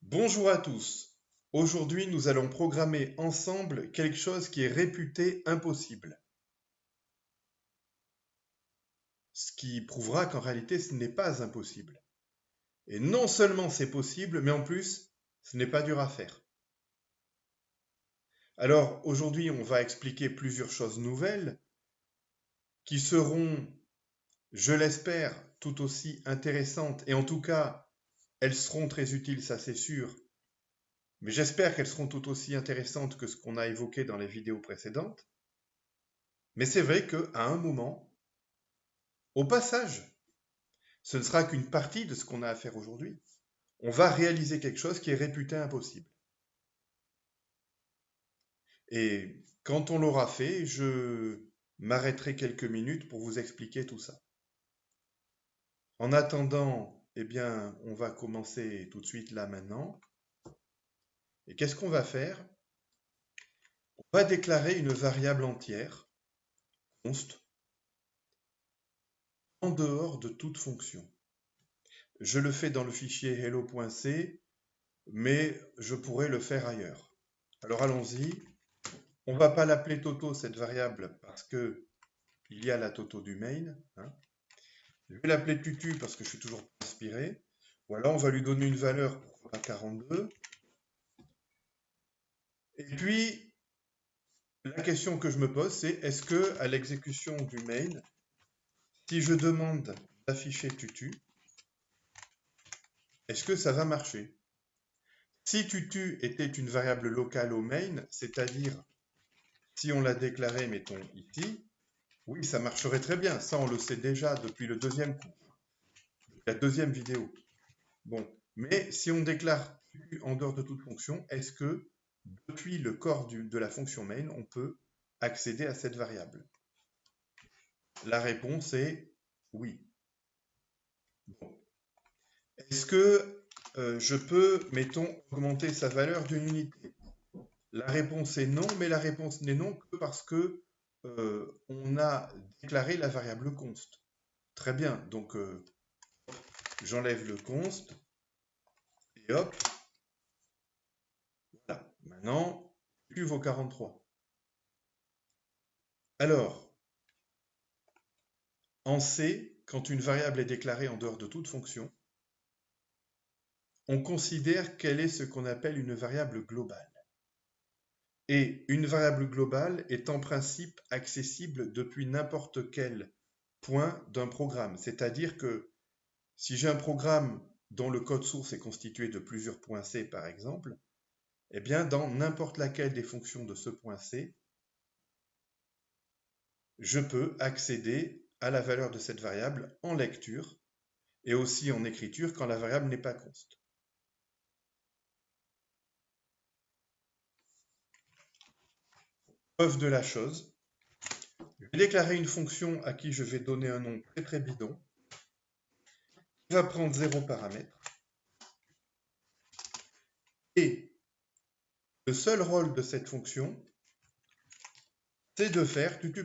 Bonjour à tous. Aujourd'hui, nous allons programmer ensemble quelque chose qui est réputé impossible. Ce qui prouvera qu'en réalité, ce n'est pas impossible. Et non seulement c'est possible, mais en plus, ce n'est pas dur à faire. Alors, aujourd'hui, on va expliquer plusieurs choses nouvelles qui seront, je l'espère, tout aussi intéressantes. Et en tout cas, elles seront très utiles, ça c'est sûr. Mais j'espère qu'elles seront tout aussi intéressantes que ce qu'on a évoqué dans les vidéos précédentes. Mais c'est vrai qu'à un moment, au passage, ce ne sera qu'une partie de ce qu'on a à faire aujourd'hui. On va réaliser quelque chose qui est réputé impossible. Et quand on l'aura fait, je m'arrêterai quelques minutes pour vous expliquer tout ça. En attendant, eh bien, on va commencer tout de suite là maintenant. Et qu'est-ce qu'on va faire? On va déclarer une variable entière, const, en dehors de toute fonction. Je le fais dans le fichier hello.c, mais je pourrais le faire ailleurs. Alors allons-y. On ne va pas l'appeler Toto, cette variable, parce que il y a la Toto du main. Hein. Je vais l'appeler Tutu parce que je suis toujours inspiré. Voilà, on va lui donner une valeur pour 42. Et puis, la question que je me pose, c'est est-ce que à l'exécution du main, si je demande d'afficher Tutu, est-ce que ça va marcher? Si Tutu était une variable locale au main, c'est-à-dire si on l'a déclaré, mettons ici, oui, ça marcherait très bien. Ça, on le sait déjà depuis le deuxième cours, la deuxième vidéo. Bon, mais si on déclare Tutu en dehors de toute fonction, est-ce que depuis le corps de la fonction main, on peut accéder à cette variable? La réponse est oui. Bon. Est-ce que je peux, mettons, augmenter sa valeur d'une unité? La réponse est non, mais la réponse n'est non que parce que on a déclaré la variable const. Très bien, donc j'enlève le const et hop, voilà. Maintenant, plus vaut 43. Alors, en C, quand une variable est déclarée en dehors de toute fonction, on considère qu'elle est ce qu'on appelle une variable globale. Et une variable globale est en principe accessible depuis n'importe quel point d'un programme. C'est-à-dire que si j'ai un programme dont le code source est constitué de plusieurs points C, par exemple, eh bien, dans n'importe laquelle des fonctions de ce point C, je peux accéder à la valeur de cette variable en lecture et aussi en écriture quand la variable n'est pas const. Preuve de la chose, je vais déclarer une fonction à qui je vais donner un nom très très bidon, qui va prendre 0 paramètres, et le seul rôle de cette fonction, c'est de faire tutu++.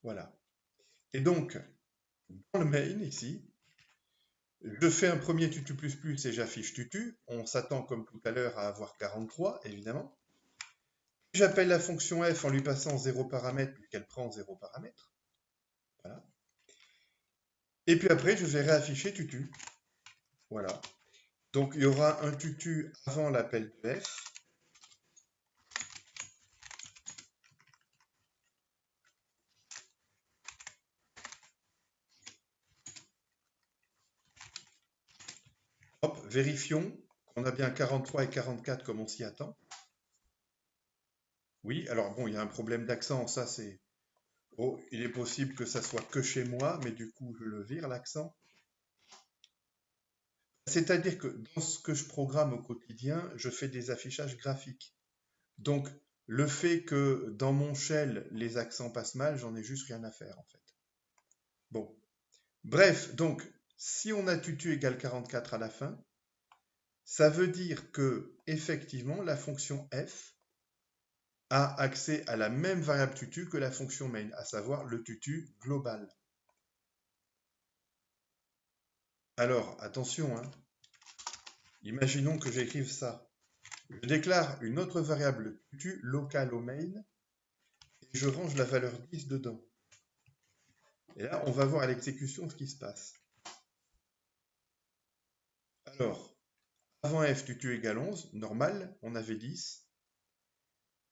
Voilà. Et donc, dans le main ici, je fais un premier tutu++ et j'affiche tutu. On s'attend comme tout à l'heure à avoir 43, évidemment. J'appelle la fonction f en lui passant 0 paramètres, puisqu'elle prend 0 paramètres. Voilà. Et puis après, je vais réafficher tutu. Voilà. Donc, il y aura un tutu avant l'appel de f. Hop, vérifions qu'on a bien 43 et 44 comme on s'y attend. Oui, alors bon, il y a un problème d'accent, ça c'est... Oh, il est possible que ça soit que chez moi, mais du coup, je le vire, l'accent. C'est-à-dire que dans ce que je programme au quotidien, je fais des affichages graphiques. Donc, le fait que dans mon shell, les accents passent mal, j'en ai juste rien à faire, en fait. Bon. Bref, donc, si on a tutu égale 44 à la fin, ça veut dire que, effectivement, la fonction f a accès à la même variable tutu que la fonction main, à savoir le tutu global. Alors, attention, hein. Imaginons que j'écrive ça. Je déclare une autre variable tutu locale au main et je range la valeur 10 dedans. Et là, on va voir à l'exécution ce qui se passe. Alors, avant f tutu égale 11, normal, on avait 10.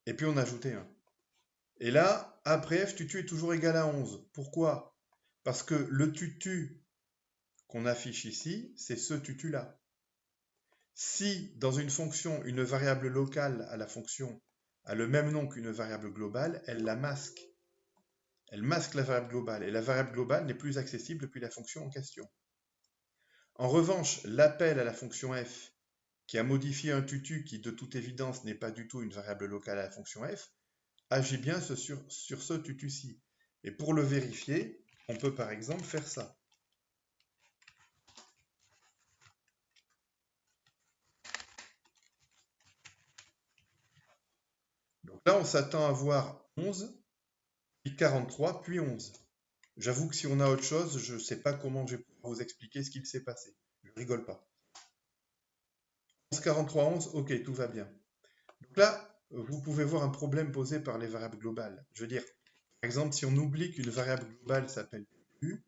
Et puis on a ajouté 1. Et là, après f tutu est toujours égal à 11. Pourquoi? Parce que le tutu qu'on affiche ici, c'est ce tutu-là. Si dans une fonction, une variable locale à la fonction a le même nom qu'une variable globale, elle la masque. Elle masque la variable globale, et la variable globale n'est plus accessible depuis la fonction en question. En revanche, l'appel à la fonction f, qui a modifié un tutu qui de toute évidence n'est pas du tout une variable locale à la fonction f, agit bien sur ce tutu-ci. Et pour le vérifier, on peut par exemple faire ça. Donc là, on s'attend à voir 11, puis 43, puis 11. J'avoue que si on a autre chose, je ne sais pas comment je vais pouvoir vous expliquer ce qu'il s'est passé. Je rigole pas. 11, 43, 11, ok, tout va bien. Donc là, vous pouvez voir un problème posé par les variables globales. Je veux dire, par exemple, si on oublie qu'une variable globale s'appelle u,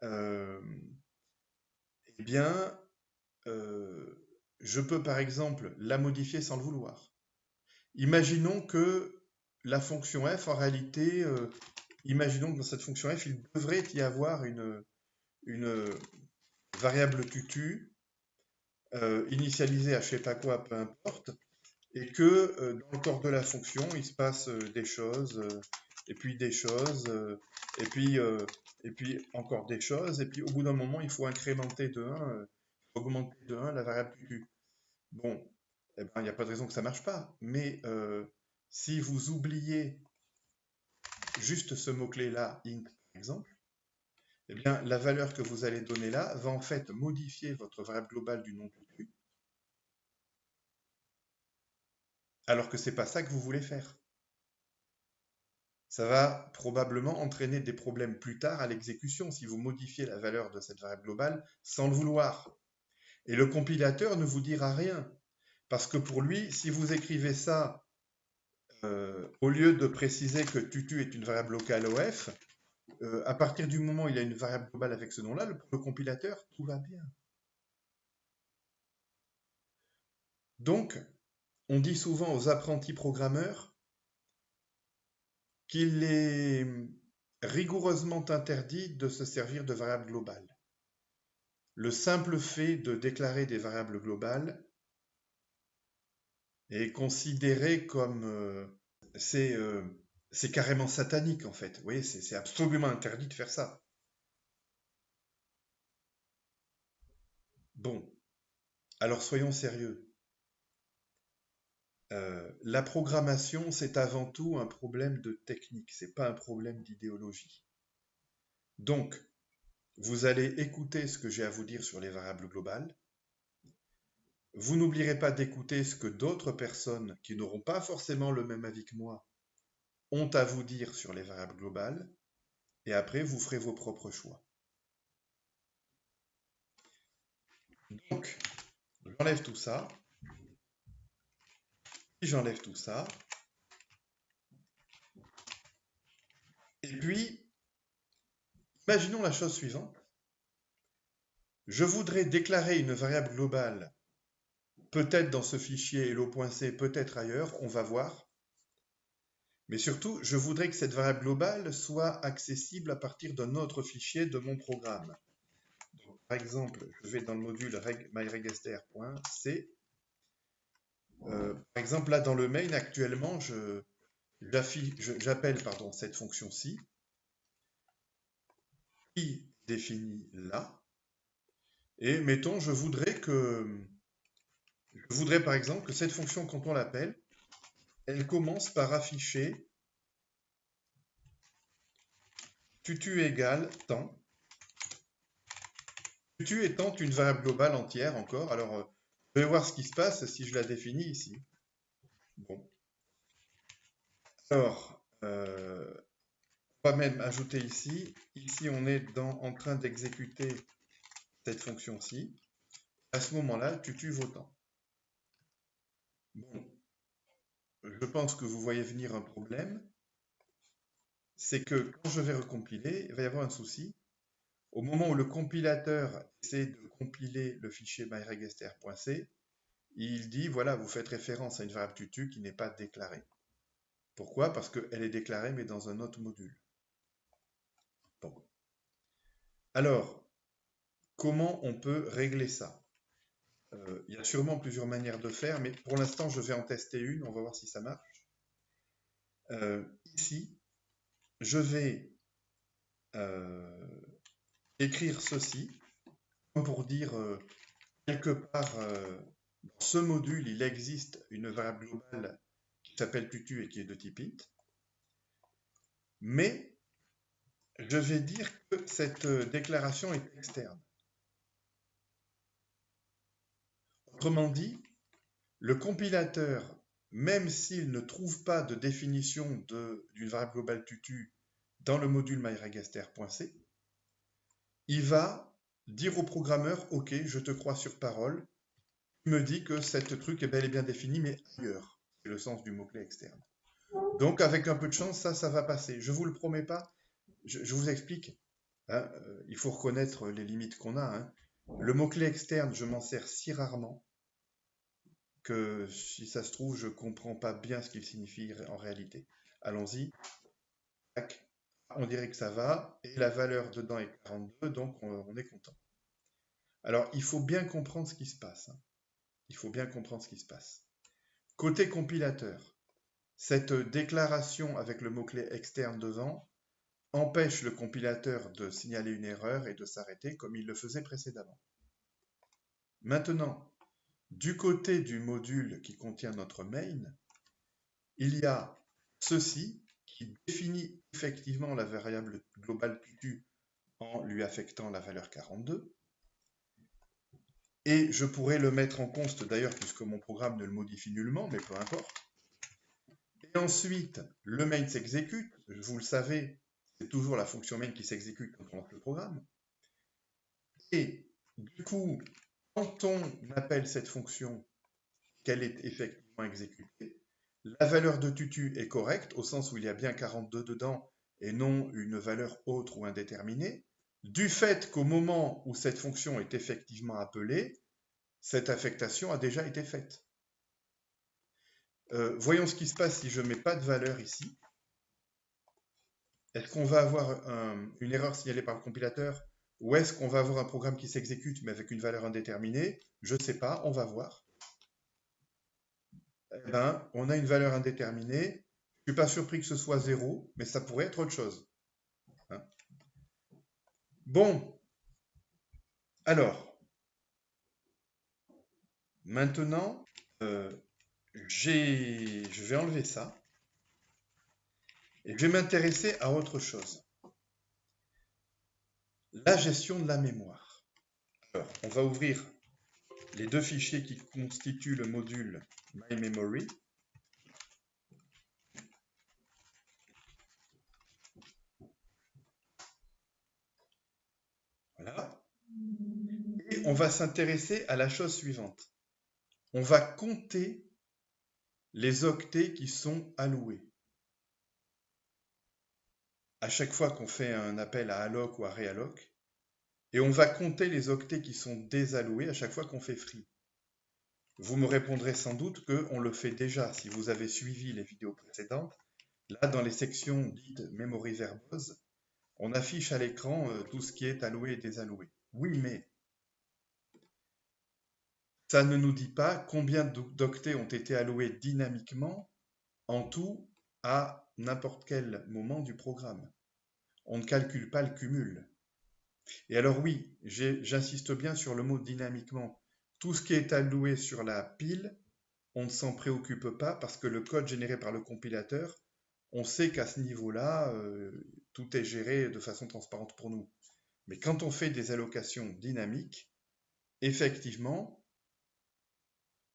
eh bien, je peux par exemple la modifier sans le vouloir. Imaginons que la fonction f, en réalité, imaginons que dans cette fonction f, il devrait y avoir une variable tutu initialisée à je sais pas quoi, peu importe, et que dans le corps de la fonction, il se passe des choses, et puis des choses, et puis encore des choses, et puis au bout d'un moment, il faut incrémenter de 1, augmenter de 1 la variable tutu. Bon, eh ben, il n'y a pas de raison que ça ne marche pas, mais si vous oubliez juste ce mot-clé-là, int par exemple, eh bien, la valeur que vous allez donner là va en fait modifier votre variable globale du nom tutu, alors que ce n'est pas ça que vous voulez faire. Ça va probablement entraîner des problèmes plus tard à l'exécution si vous modifiez la valeur de cette variable globale sans le vouloir. Et le compilateur ne vous dira rien, parce que pour lui, si vous écrivez ça au lieu de préciser que tutu est une variable locale OF, à partir du moment où il y a une variable globale avec ce nom-là, pour le compilateur, tout va bien. Donc, on dit souvent aux apprentis programmeurs qu'il est rigoureusement interdit de se servir de variables globales. Le simple fait de déclarer des variables globales est considéré comme c'est carrément satanique en fait. Vous voyez, c'est absolument interdit de faire ça. Bon, alors soyons sérieux. La programmation, c'est avant tout un problème de technique, c'est pas un problème d'idéologie. Donc, vous allez écouter ce que j'ai à vous dire sur les variables globales. Vous n'oublierez pas d'écouter ce que d'autres personnes qui n'auront pas forcément le même avis que moi ont à vous dire sur les variables globales. Et après, vous ferez vos propres choix. Donc, j'enlève tout ça. Puis j'enlève tout ça. Et puis, imaginons la chose suivante. Je voudrais déclarer une variable globale, peut-être dans ce fichier hello.c, peut-être ailleurs, on va voir. Mais surtout, je voudrais que cette variable globale soit accessible à partir d'un autre fichier de mon programme. Donc, par exemple, je vais dans le module myregester.c. Par exemple, là, dans le main, actuellement, j'appelle cette fonction-ci, qui définit là, et mettons, je voudrais par exemple que cette fonction, quand on l'appelle, elle commence par afficher tutu égale temps, tutu étant une variable globale entière encore. Alors, je vais voir ce qui se passe si je la définis ici. Bon. Alors, on va même ajouter ici. Ici, on est en train d'exécuter cette fonction-ci, à ce moment-là, tutu vaut tant. Bon, je pense que vous voyez venir un problème, c'est que quand je vais recompiler, il va y avoir un souci. Au moment où le compilateur essaie de compiler le fichier myregester.c, il dit, voilà, vous faites référence à une variable tutu qui n'est pas déclarée. Pourquoi? Parce qu'elle est déclarée, mais dans un autre module. Bon. Alors, comment on peut régler ça? Il y a sûrement plusieurs manières de faire, mais pour l'instant, je vais en tester une, on va voir si ça marche. Ici, je vais écrire ceci, comme pour dire, quelque part, dans ce module, il existe une variable globale qui s'appelle tutu et qui est de type int, mais je vais dire que cette déclaration est externe. Autrement dit, le compilateur, même s'il ne trouve pas de définition d'une variable globale tutu dans le module myregester.c, il va dire au programmeur, OK, je te crois sur parole, il me dit que cette truc est bel et bien défini, mais ailleurs. C'est le sens du mot-clé externe. Donc, avec un peu de chance, ça va passer. Je ne vous le promets pas, je vous explique. Hein, il faut reconnaître les limites qu'on a. Hein. Le mot-clé externe, je m'en sers si rarement que si ça se trouve, je ne comprends pas bien ce qu'il signifie en réalité. Allons-y. On dirait que ça va, et la valeur dedans est 42, donc on est content. Alors, il faut bien comprendre ce qui se passe. Hein. Il faut bien comprendre ce qui se passe. Côté compilateur, cette déclaration avec le mot-clé externe devant empêche le compilateur de signaler une erreur et de s'arrêter comme il le faisait précédemment. Maintenant, du côté du module qui contient notre main, il y a ceci qui définit effectivement la variable globale tutu en lui affectant la valeur 42. Et je pourrais le mettre en const d'ailleurs puisque mon programme ne le modifie nullement, mais peu importe. Et ensuite, le main s'exécute. Vous le savez, c'est toujours la fonction main qui s'exécute quand on lance le programme. Et du coup, quand on appelle cette fonction, qu'elle est effectivement exécutée, la valeur de tutu est correcte, au sens où il y a bien 42 dedans, et non une valeur autre ou indéterminée, du fait qu'au moment où cette fonction est effectivement appelée, cette affectation a déjà été faite. Voyons ce qui se passe si je ne mets pas de valeur ici. Est-ce qu'on va avoir une erreur signalée par le compilateur ou est-ce qu'on va avoir un programme qui s'exécute mais avec une valeur indéterminée? Je ne sais pas, on va voir. Eh ben, on a une valeur indéterminée. Je ne suis pas surpris que ce soit 0, mais ça pourrait être autre chose. Hein? Bon, alors, maintenant, je vais enlever ça et je vais m'intéresser à autre chose. La gestion de la mémoire. Alors, on va ouvrir les deux fichiers qui constituent le module myMemory. Voilà. Et on va s'intéresser à la chose suivante. On va compter les octets qui sont alloués. À chaque fois qu'on fait un appel à alloc ou à realloc, et on va compter les octets qui sont désalloués à chaque fois qu'on fait free. Vous me répondrez sans doute qu'on le fait déjà si vous avez suivi les vidéos précédentes. Là, dans les sections dites memory verbose, on affiche à l'écran tout ce qui est alloué et désalloué. Oui, mais ça ne nous dit pas combien d'octets ont été alloués dynamiquement en tout à n'importe quel moment du programme. On ne calcule pas le cumul. Et alors oui, j'insiste bien sur le mot dynamiquement. Tout ce qui est alloué sur la pile, on ne s'en préoccupe pas parce que le code généré par le compilateur, on sait qu'à ce niveau-là, tout est géré de façon transparente pour nous. Mais quand on fait des allocations dynamiques, effectivement,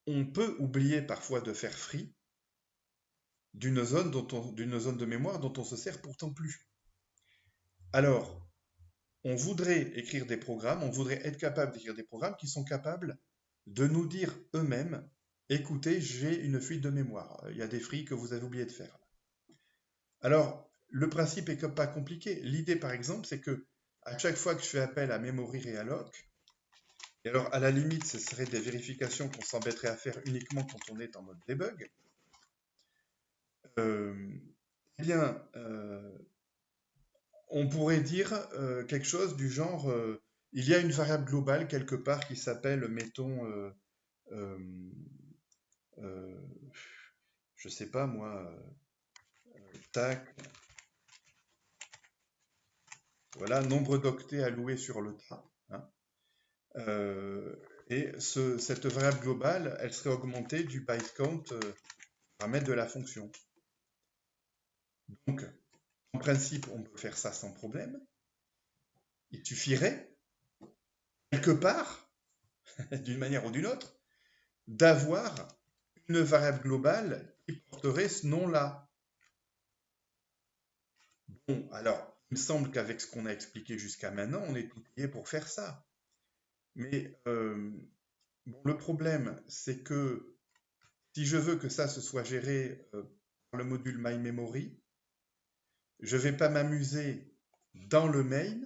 on peut oublier parfois de faire free d'une zone de mémoire dont on se sert pourtant plus. Alors, on voudrait écrire des programmes, on voudrait être capable d'écrire des programmes qui sont capables de nous dire eux-mêmes, écoutez, j'ai une fuite de mémoire, il y a des fris que vous avez oublié de faire. Alors, le principe est pas compliqué. L'idée, par exemple, c'est que à chaque fois que je fais appel à memory realloc, et alors à la limite, ce serait des vérifications qu'on s'embêterait à faire uniquement quand on est en mode debug, eh bien, on pourrait dire quelque chose du genre, il y a une variable globale quelque part qui s'appelle, mettons, euh, euh, je sais pas moi, tac, voilà, nombre d'octets alloués sur le tas. Hein. Et cette variable globale, elle serait augmentée du byte count paramètre de la fonction. Donc, en principe, on peut faire ça sans problème. Il suffirait, quelque part, d'une manière ou d'une autre, d'avoir une variable globale qui porterait ce nom-là. Bon, alors, il me semble qu'avec ce qu'on a expliqué jusqu'à maintenant, on est outillé pour faire ça. Mais bon, le problème, c'est que si je veux que ça se soit géré par le module myMemory, je ne vais pas m'amuser dans le main.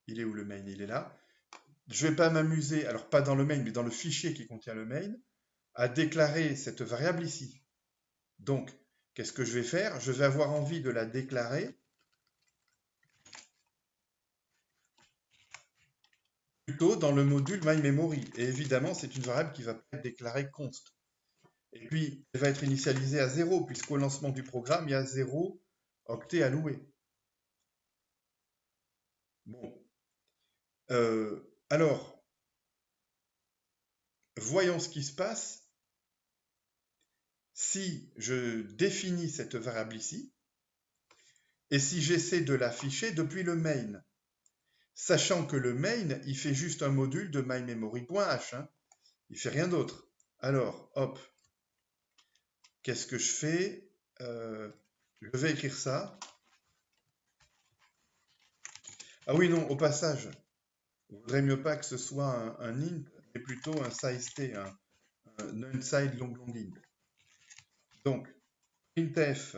Il est où le main? Il est là. Je ne vais pas m'amuser, alors pas dans le main, mais dans le fichier qui contient le main, à déclarer cette variable ici. Donc, qu'est-ce que je vais faire? Je vais avoir envie de la déclarer plutôt dans le module myMemory. Et évidemment, c'est une variable qui va être déclarée const. Et puis, elle va être initialisée à 0, puisqu'au lancement du programme, il y a 0 octet alloué. Bon. Alors, voyons ce qui se passe si je définis cette variable ici, et si j'essaie de l'afficher depuis le main. Sachant que le main, il fait juste un module de myMemory.h. Hein. Il fait rien d'autre. Alors, hop. Qu'est-ce que je fais? Je vais écrire ça. Ah oui, non, au passage, il vaudrait mieux pas que ce soit un int, mais plutôt un size_t, un unsigned long int. Donc, printf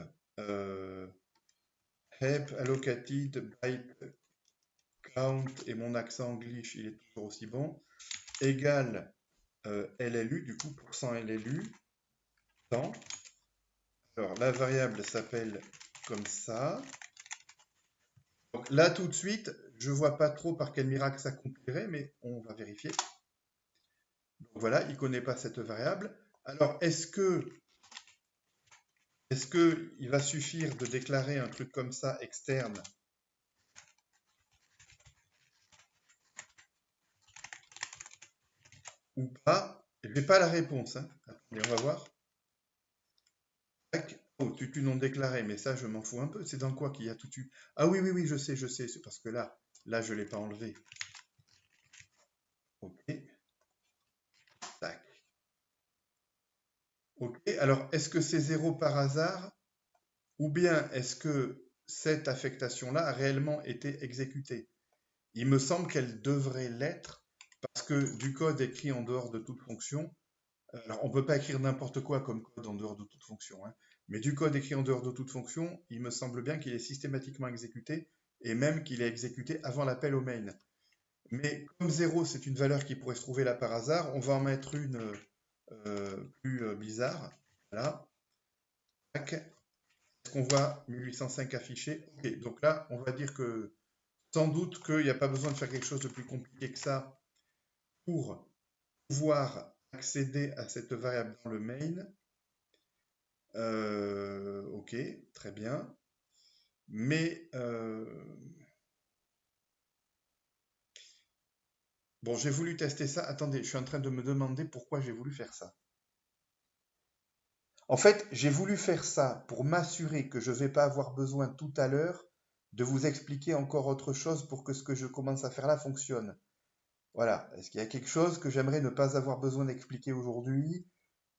help allocated byte count, et mon accent English, il est toujours aussi bon, égale LLU, du coup, %LLU, temps. Alors, la variable s'appelle comme ça. Donc là, tout de suite, je ne vois pas trop par quel miracle ça compilerait, mais on va vérifier. Donc voilà, il ne connaît pas cette variable. Alors, est-ce qu'il va suffire de déclarer un truc comme ça externe ou pas? Je n'ai pas la réponse. Hein. Attendez, on va voir. Oh, tutu non déclaré, mais ça, je m'en fous un peu. C'est dans quoi qu'il y a tutu? Ah oui, oui, oui, je sais. C'est parce que là, je ne l'ai pas enlevé. Ok. Tac. Ok. Alors, est-ce que c'est 0 par hasard? Ou bien est-ce que cette affectation-là a réellement été exécutée? Il me semble qu'elle devrait l'être, parce que du code écrit en dehors de toute fonction, alors on ne peut pas écrire n'importe quoi comme code en dehors de toute fonction, hein, mais du code écrit en dehors de toute fonction, il me semble bien qu'il est systématiquement exécuté, et même qu'il est exécuté avant l'appel au main. Mais comme 0, c'est une valeur qui pourrait se trouver là par hasard, on va en mettre une plus bizarre. Voilà. Est-ce qu'on voit 1805 affiché? Ok, donc là, on va dire que sans doute qu'il n'y a pas besoin de faire quelque chose de plus compliqué que ça pour pouvoir accéder à cette variable dans le main. Ok, très bien. Mais bon, j'ai voulu tester ça. Attendez, je suis en train de me demander pourquoi j'ai voulu faire ça. En fait, j'ai voulu faire ça pour m'assurer que je ne vais pas avoir besoin tout à l'heure de vous expliquer encore autre chose pour que ce que je commence à faire là fonctionne. Voilà. Est-ce qu'il y a quelque chose que j'aimerais ne pas avoir besoin d'expliquer aujourd'hui?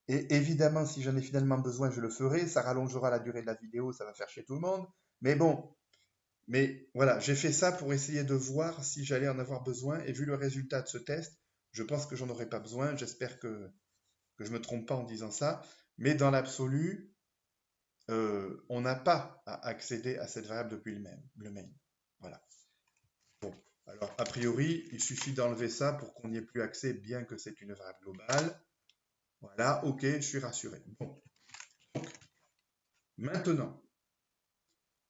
Et évidemment, si j'en ai finalement besoin, je le ferai. Ça rallongera la durée de la vidéo, ça va faire chier tout le monde. Mais bon, Mais voilà, j'ai fait ça pour essayer de voir si j'allais en avoir besoin. Et vu le résultat de ce test, je pense que j'en aurai pas besoin. J'espère que je me trompe pas en disant ça. Mais dans l'absolu, on n'a pas à accéder à cette variable depuis le main. Voilà. Bon. Alors, a priori, il suffit d'enlever ça pour qu'on n'y ait plus accès, bien que c'est une variable globale. Voilà, ok, je suis rassuré. Bon. Donc, maintenant,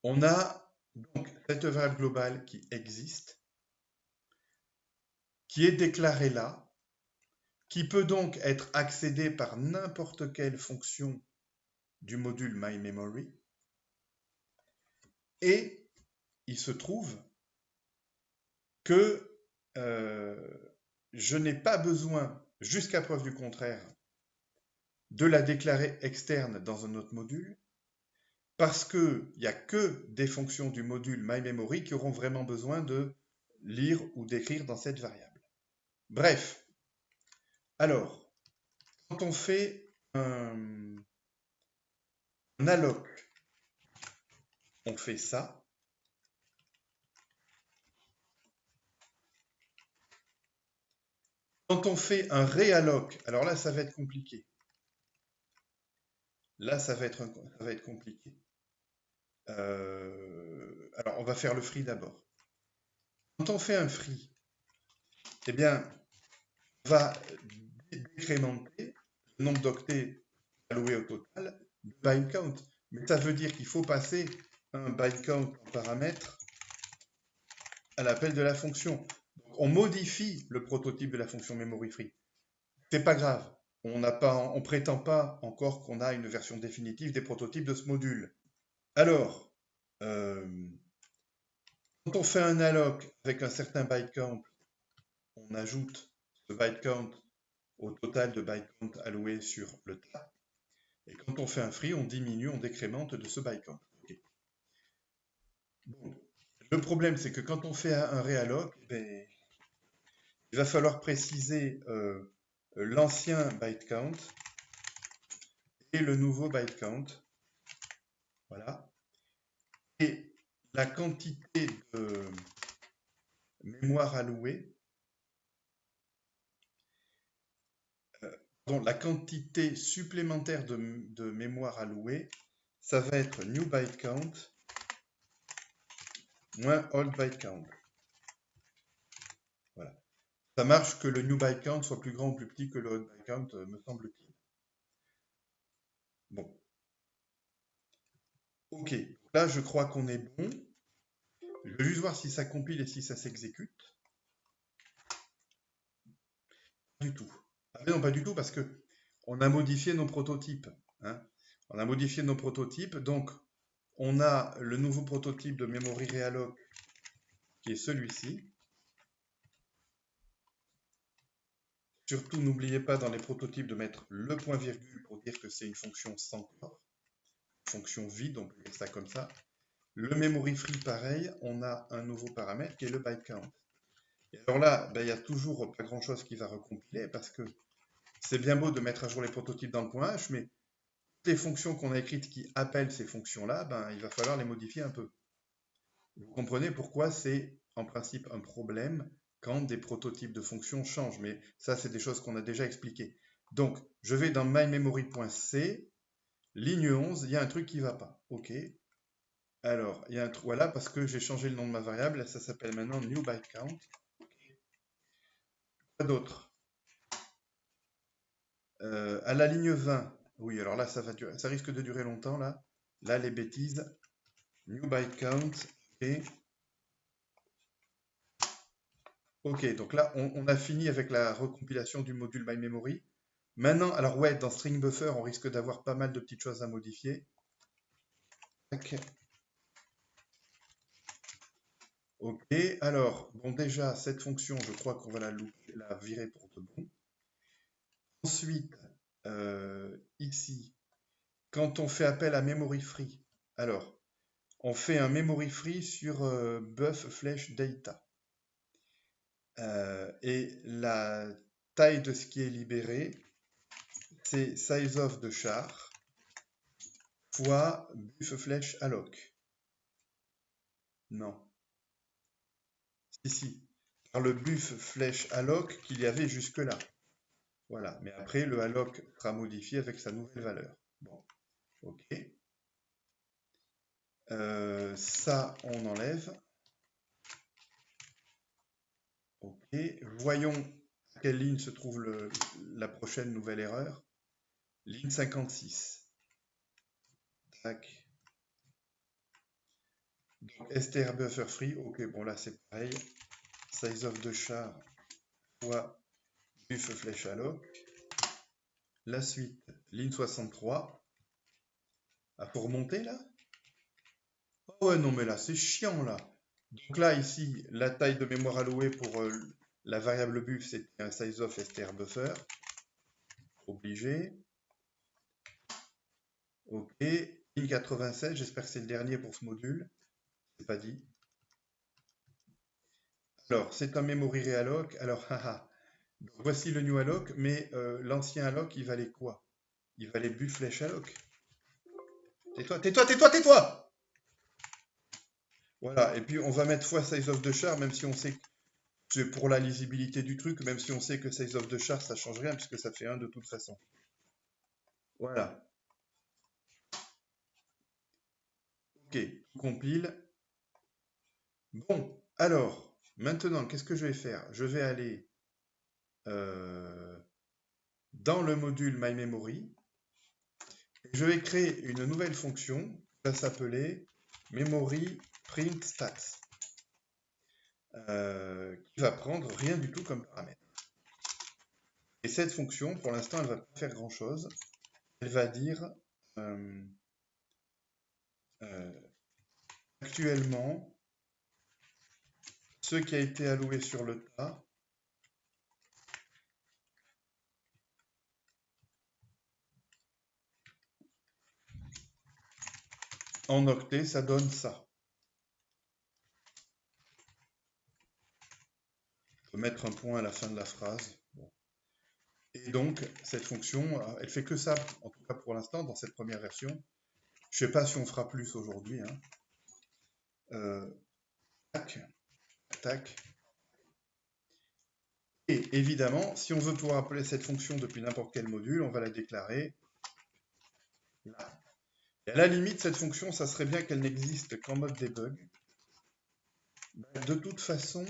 on a donc cette variable globale qui existe, qui est déclarée là, qui peut donc être accédée par n'importe quelle fonction du module myMemory. Et il se trouve que je n'ai pas besoin, jusqu'à preuve du contraire, de la déclarer externe dans un autre module, parce qu'il n'y a que des fonctions du module myMemory qui auront vraiment besoin de lire ou d'écrire dans cette variable. Bref, alors, quand on fait un alloc, on fait ça. Quand on fait un realloc, alors là, ça va être compliqué. Là, ça va être compliqué. Alors, on va faire le free d'abord. Quand on fait un free, eh bien, on va décrémenter le nombre d'octets alloués au total de byte count. Mais ça veut dire qu'il faut passer un byte count en paramètre à l'appel de la fonction. Donc, on modifie le prototype de la fonction memory free. C'est pas grave. On prétend pas encore qu'on a une version définitive des prototypes de ce module. Alors, quand on fait un alloc avec un certain byte count, on ajoute ce byte count au total de byte count alloué sur le tas. Et quand on fait un free, on diminue, on décrémente de ce byte count. Okay. Bon. Le problème, c'est que quand on fait un realloc, ben, il va falloir préciser l'ancien byte count et le nouveau byte count. Voilà. Et la quantité de mémoire allouée, donc la quantité supplémentaire de mémoire allouée, ça va être new byte count moins old byte count. Voilà. Ça marche que le new byte count soit plus grand ou plus petit que le old byte count, me semble-t-il. Bon. Ok. Là, je crois qu'on est bon. Je vais juste voir si ça compile et si ça s'exécute. Pas du tout. Ah, mais non, pas du tout, parce que on a modifié nos prototypes. Hein. On a modifié nos prototypes, donc on a le nouveau prototype de memory realloc qui est celui-ci. Surtout, n'oubliez pas dans les prototypes de mettre le point virgule pour dire que c'est une fonction sans corps, fonction vide, on peut dire ça comme ça. Le memory free, pareil, on a un nouveau paramètre qui est le byte count. Et alors là, ben, il n'y a toujours pas grand-chose qui va recompiler parce que c'est bien beau de mettre à jour les prototypes dans le point H, mais toutes les fonctions qu'on a écrites qui appellent ces fonctions-là, ben, il va falloir les modifier un peu. Vous comprenez pourquoi c'est en principe un problème quand des prototypes de fonctions changent, mais ça, c'est des choses qu'on a déjà expliquées. Donc, je vais dans mymemory.c, ligne 11, il y a un truc qui ne va pas. OK. Alors, il y a un truc, voilà, parce que j'ai changé le nom de ma variable, ça s'appelle maintenant new byte count. Quoi d'autre? À la ligne 20, oui, alors là, ça risque de durer longtemps, là. Là, les bêtises. New byte count, et ok, donc là, on a fini avec la recompilation du module myMemory. Maintenant, alors ouais, dans string buffer, on risque d'avoir pas mal de petites choses à modifier. Ok, alors, bon déjà, cette fonction, je crois qu'on va la virer pour de bon. Ensuite, ici, quand on fait appel à memory free, alors, on fait un memory free sur buff flash data. Et la taille de ce qui est libéré, c'est size of de char fois buff flash alloc. Non. Si. Par le buff flèche alloc qu'il y avait jusque-là. Voilà. Mais après, le alloc sera modifié avec sa nouvelle valeur. Bon. OK. Ça, on enlève. OK. Voyons à quelle ligne se trouve la prochaine nouvelle erreur. Ligne 56. Tac. Donc, str buffer free. OK, bon là, c'est pareil. Size of the char fois buff flèche alloc. La suite, ligne 63. Ah, faut remonter là? Oh ouais, non, mais là, c'est chiant là. Donc là, ici, la taille de mémoire allouée pour la variable buff, c'est un size of str buffer. Obligé. OK. Ligne 87, j'espère que c'est le dernier pour ce module. C'est pas dit. Alors, c'est un memory realloc. Alors, haha. Donc, voici le new alloc, mais l'ancien alloc, il valait quoi? Il valait buff flèche alloc. Tais-toi, tais-toi, tais-toi, tais-toi! Voilà, et puis on va mettre fois size of the char, même si on sait que c'est pour la lisibilité du truc, même si on sait que size of the char, ça change rien, puisque ça fait 1 de toute façon. Voilà. OK, tout compile. Bon, alors, maintenant, qu'est-ce que je vais faire? Je vais aller dans le module myMemory. Je vais créer une nouvelle fonction qui va s'appeler memory print stats, qui va prendre rien du tout comme paramètre. Et cette fonction, pour l'instant, elle ne va pas faire grand-chose. Elle va dire actuellement ce qui a été alloué sur le tas en octet, ça donne ça. On peut mettre un point à la fin de la phrase. Bon. Et donc, cette fonction, elle fait que ça, en tout cas pour l'instant, dans cette première version. Je ne sais pas si on fera plus aujourd'hui. Hein. Tac, tac. Et évidemment, si on veut pouvoir appeler cette fonction depuis n'importe quel module, on va la déclarer là. Et à la limite, cette fonction, ça serait bien qu'elle n'existe qu'en mode debug. De toute façon,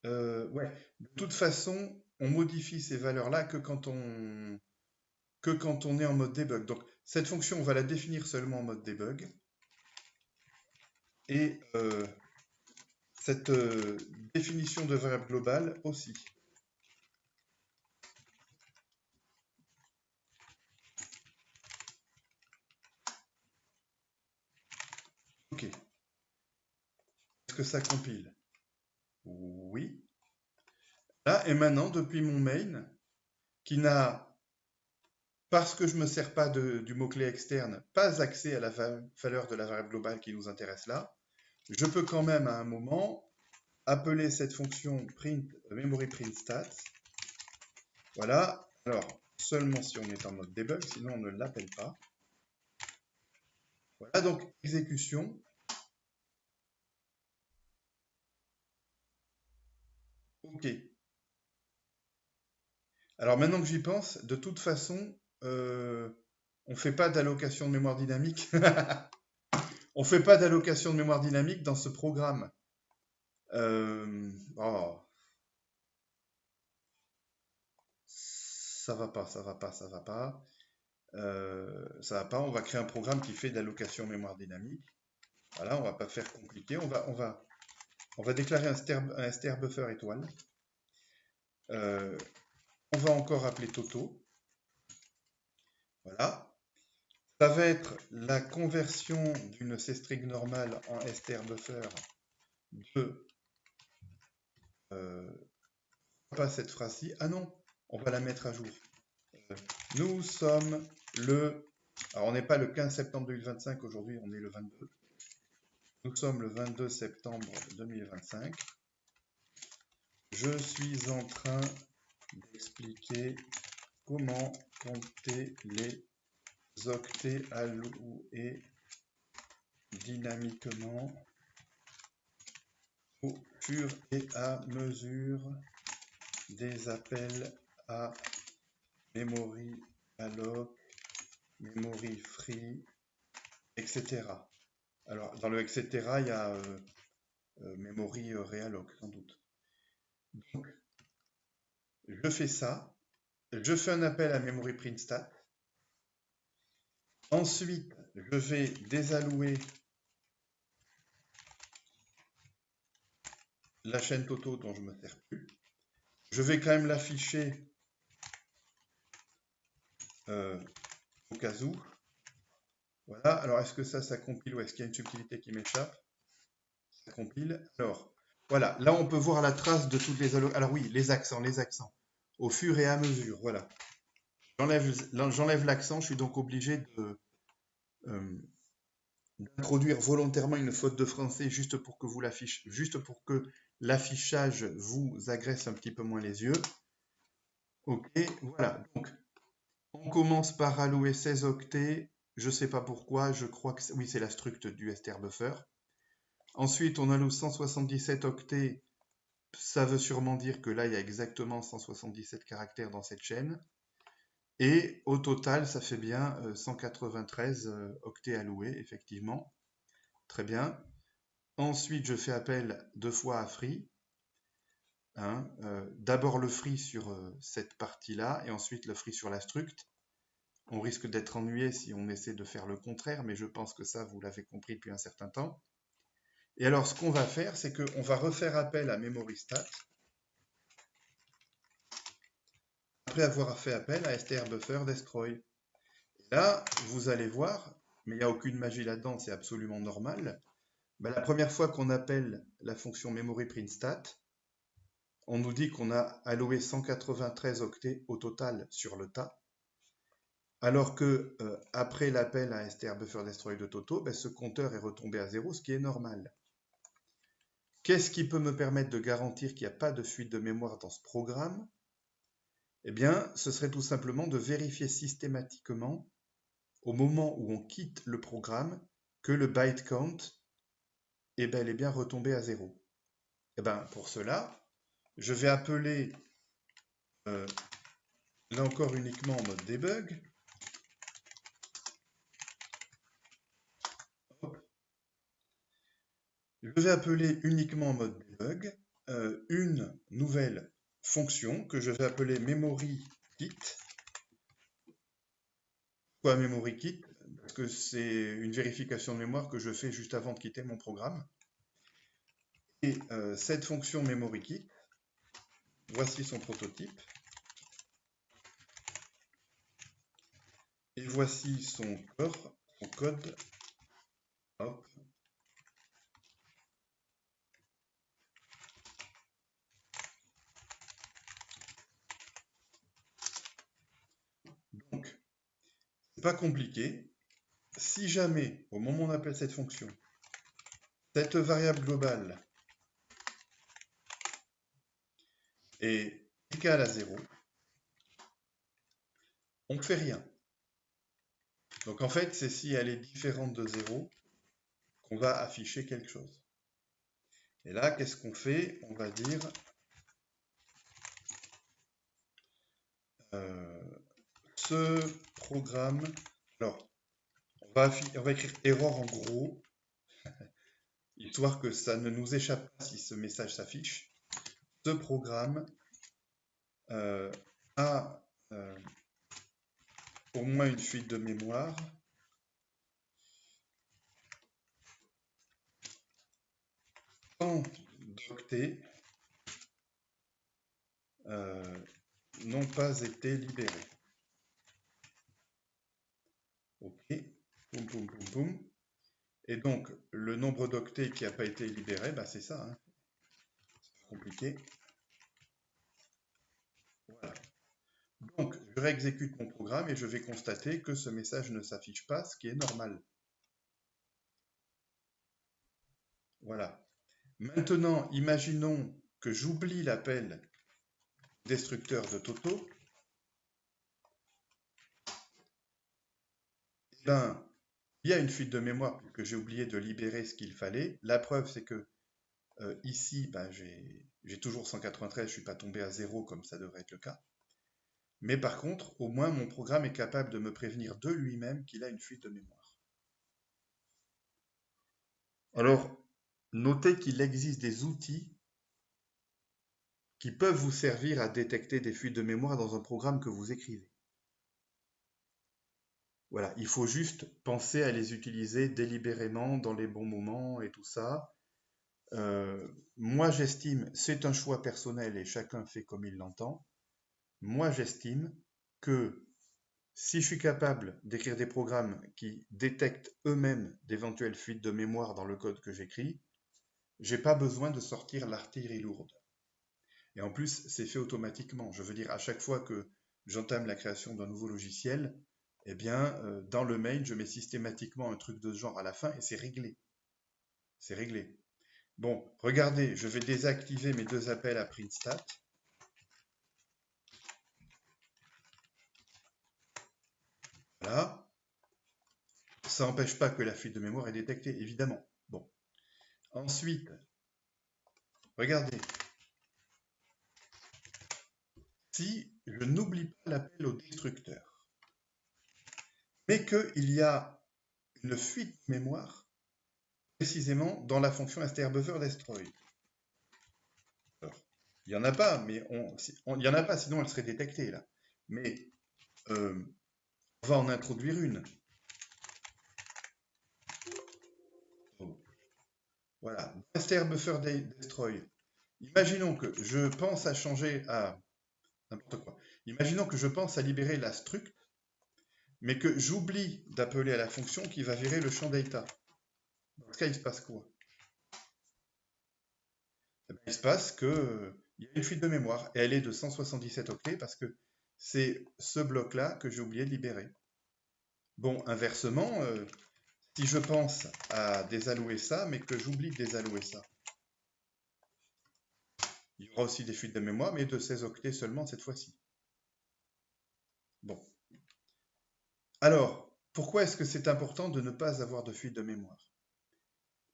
ouais, de toute façon, on modifie ces valeurs-là que quand on est en mode debug. Donc, cette fonction, on va la définir seulement en mode debug. Et cette définition de variable globale aussi. OK. Est-ce que ça compile? Oui. Là, et maintenant, depuis mon main, qui n'a, parce que je ne me sers pas du mot-clé externe, pas accès à la valeur de la variable globale qui nous intéresse là, je peux quand même à un moment appeler cette fonction print memory print stats. Voilà. Alors, seulement si on est en mode debug, sinon on ne l'appelle pas. Voilà, donc exécution. OK. Alors maintenant que j'y pense, de toute façon, on ne fait pas d'allocation de mémoire dynamique. On ne fait pas d'allocation de mémoire dynamique dans ce programme. Oh. Ça va pas, ça va pas, ça va pas. Ça va pas, on va créer un programme qui fait d'allocation mémoire dynamique. Voilà, on va pas faire compliqué. On va déclarer un str buffer étoile. On va encore appeler Toto. Voilà. Ça va être la conversion d'une cstring normale en str buffer de pas cette phrase-ci. Ah non, on va la mettre à jour. Nous sommes le... Alors on n'est pas le 15 septembre 2025, aujourd'hui on est le 22. Nous sommes le 22 septembre 2025. Je suis en train d'expliquer comment compter les octets alloués dynamiquement au fur et à mesure des appels à memory alloc, memory free, etc. Alors, dans le etc., il y a memory realloc, sans doute. Donc, je fais ça. Je fais un appel à memory print stat. Ensuite, je vais désallouer la chaîne Toto dont je ne me sers plus. Je vais quand même l'afficher au cas où. Voilà. Alors, est-ce que ça compile ou est-ce qu'il y a une subtilité qui m'échappe? Ça compile. Alors, voilà. Là, on peut voir la trace de toutes les allocations. Alors oui, les accents. Au fur et à mesure, voilà. J'enlève l'accent, je suis donc obligé d'introduire volontairement une faute de français juste pour que l'affichage vous agresse un petit peu moins les yeux. Ok, voilà. Donc, on commence par allouer 16 octets. Je ne sais pas pourquoi, je crois que oui, c'est la struct du strbuffer. Ensuite, on alloue 177 octets. Ça veut sûrement dire que là, il y a exactement 177 caractères dans cette chaîne. Et au total, ça fait bien 193 octets alloués, effectivement. Très bien. Ensuite, je fais appel 2 fois à free. Hein, d'abord le free sur cette partie-là, et ensuite le free sur la struct. On risque d'être ennuyé si on essaie de faire le contraire, mais je pense que ça, vous l'avez compris depuis un certain temps. Et alors, ce qu'on va faire, c'est qu'on va refaire appel à memorystat, après avoir fait appel à strbuffer destroy. Et là, vous allez voir, mais il n'y a aucune magie là-dedans, c'est absolument normal. Ben, la première fois qu'on appelle la fonction memoryPrintStat, on nous dit qu'on a alloué 193 octets au total sur le tas, alors que après l'appel à strbuffer_destroy de Toto, ben, ce compteur est retombé à 0, ce qui est normal. Qu'est-ce qui peut me permettre de garantir qu'il n'y a pas de fuite de mémoire dans ce programme? Eh bien, ce serait tout simplement de vérifier systématiquement, au moment où on quitte le programme, que le byte count est bel et bien retombé à 0. Eh bien, pour cela, je vais appeler, là encore uniquement en mode debug. Je vais appeler uniquement en mode debug une nouvelle fonction que je vais appeler memoryKit. Pourquoi memoryKit? Parce que c'est une vérification de mémoire que je fais juste avant de quitter mon programme. Et cette fonction memoryKit, voici son prototype. Et voici son code. Hop. Donc, c'est pas compliqué. Si jamais, au moment où on appelle cette fonction, cette variable globale est égale à 0, on ne fait rien. Donc en fait, c'est si elle est différente de 0 qu'on va afficher quelque chose. Et là, qu'est-ce qu'on fait? On va dire ce programme. Alors, on va écrire error en gros, histoire que ça ne nous échappe pas si ce message s'affiche. Ce programme a au moins une fuite de mémoire tant d'octets n'ont pas été libérés. Ok, boum, boum, boum, boum. Et donc, le nombre d'octets qui n'a pas été libéré, bah, c'est ça. Hein. C'est pas compliqué. Voilà. Donc, je réexécute mon programme et je vais constater que ce message ne s'affiche pas, ce qui est normal. Voilà. Maintenant, imaginons que j'oublie l'appel destructeur de Toto. Eh bien, Il y a une fuite de mémoire puisque j'ai oublié de libérer ce qu'il fallait. La preuve, c'est que ici, ben, j'ai toujours 193, je ne suis pas tombé à 0 comme ça devrait être le cas. Mais par contre, au moins mon programme est capable de me prévenir de lui-même qu'il a une fuite de mémoire. Alors, notez qu'il existe des outils qui peuvent vous servir à détecter des fuites de mémoire dans un programme que vous écrivez. Voilà, il faut juste penser à les utiliser délibérément dans les bons moments et tout ça. Moi, j'estime, c'est un choix personnel et chacun fait comme il l'entend. Moi, j'estime que si je suis capable d'écrire des programmes qui détectent eux-mêmes d'éventuelles fuites de mémoire dans le code que j'écris, j'ai pas besoin de sortir l'artillerie lourde. Et en plus, c'est fait automatiquement. Je veux dire, à chaque fois que j'entame la création d'un nouveau logiciel, eh bien, dans le main, je mets systématiquement un truc de ce genre à la fin et c'est réglé. C'est réglé. Bon, regardez, je vais désactiver mes deux appels à printstat. Voilà. Ça n'empêche pas que la fuite de mémoire est détectée, évidemment. Bon. Ensuite, regardez. Si je n'oublie pas l'appel au destructeur, mais qu'il y a une fuite de mémoire, précisément dans la fonction strbuffer_destroy. Il n'y en a pas, mais il y en a pas, sinon elle serait détectée là. Mais on va en introduire une. Voilà, strbuffer_destroy. Imaginons que je pense à changer à n'importe quoi. Imaginons que je pense à libérer la struct, mais que j'oublie d'appeler à la fonction qui va virer le champ data. Dans ce cas, il se passe quoi? Eh bien, il se passe qu'il y a une fuite de mémoire et elle est de 177 octets parce que c'est ce bloc-là que j'ai oublié de libérer. Bon, inversement, si je pense à désallouer ça, mais que j'oublie de désallouer ça, il y aura aussi des fuites de mémoire, mais de 16 octets seulement cette fois-ci. Bon. Alors, pourquoi est-ce que c'est important de ne pas avoir de fuite de mémoire?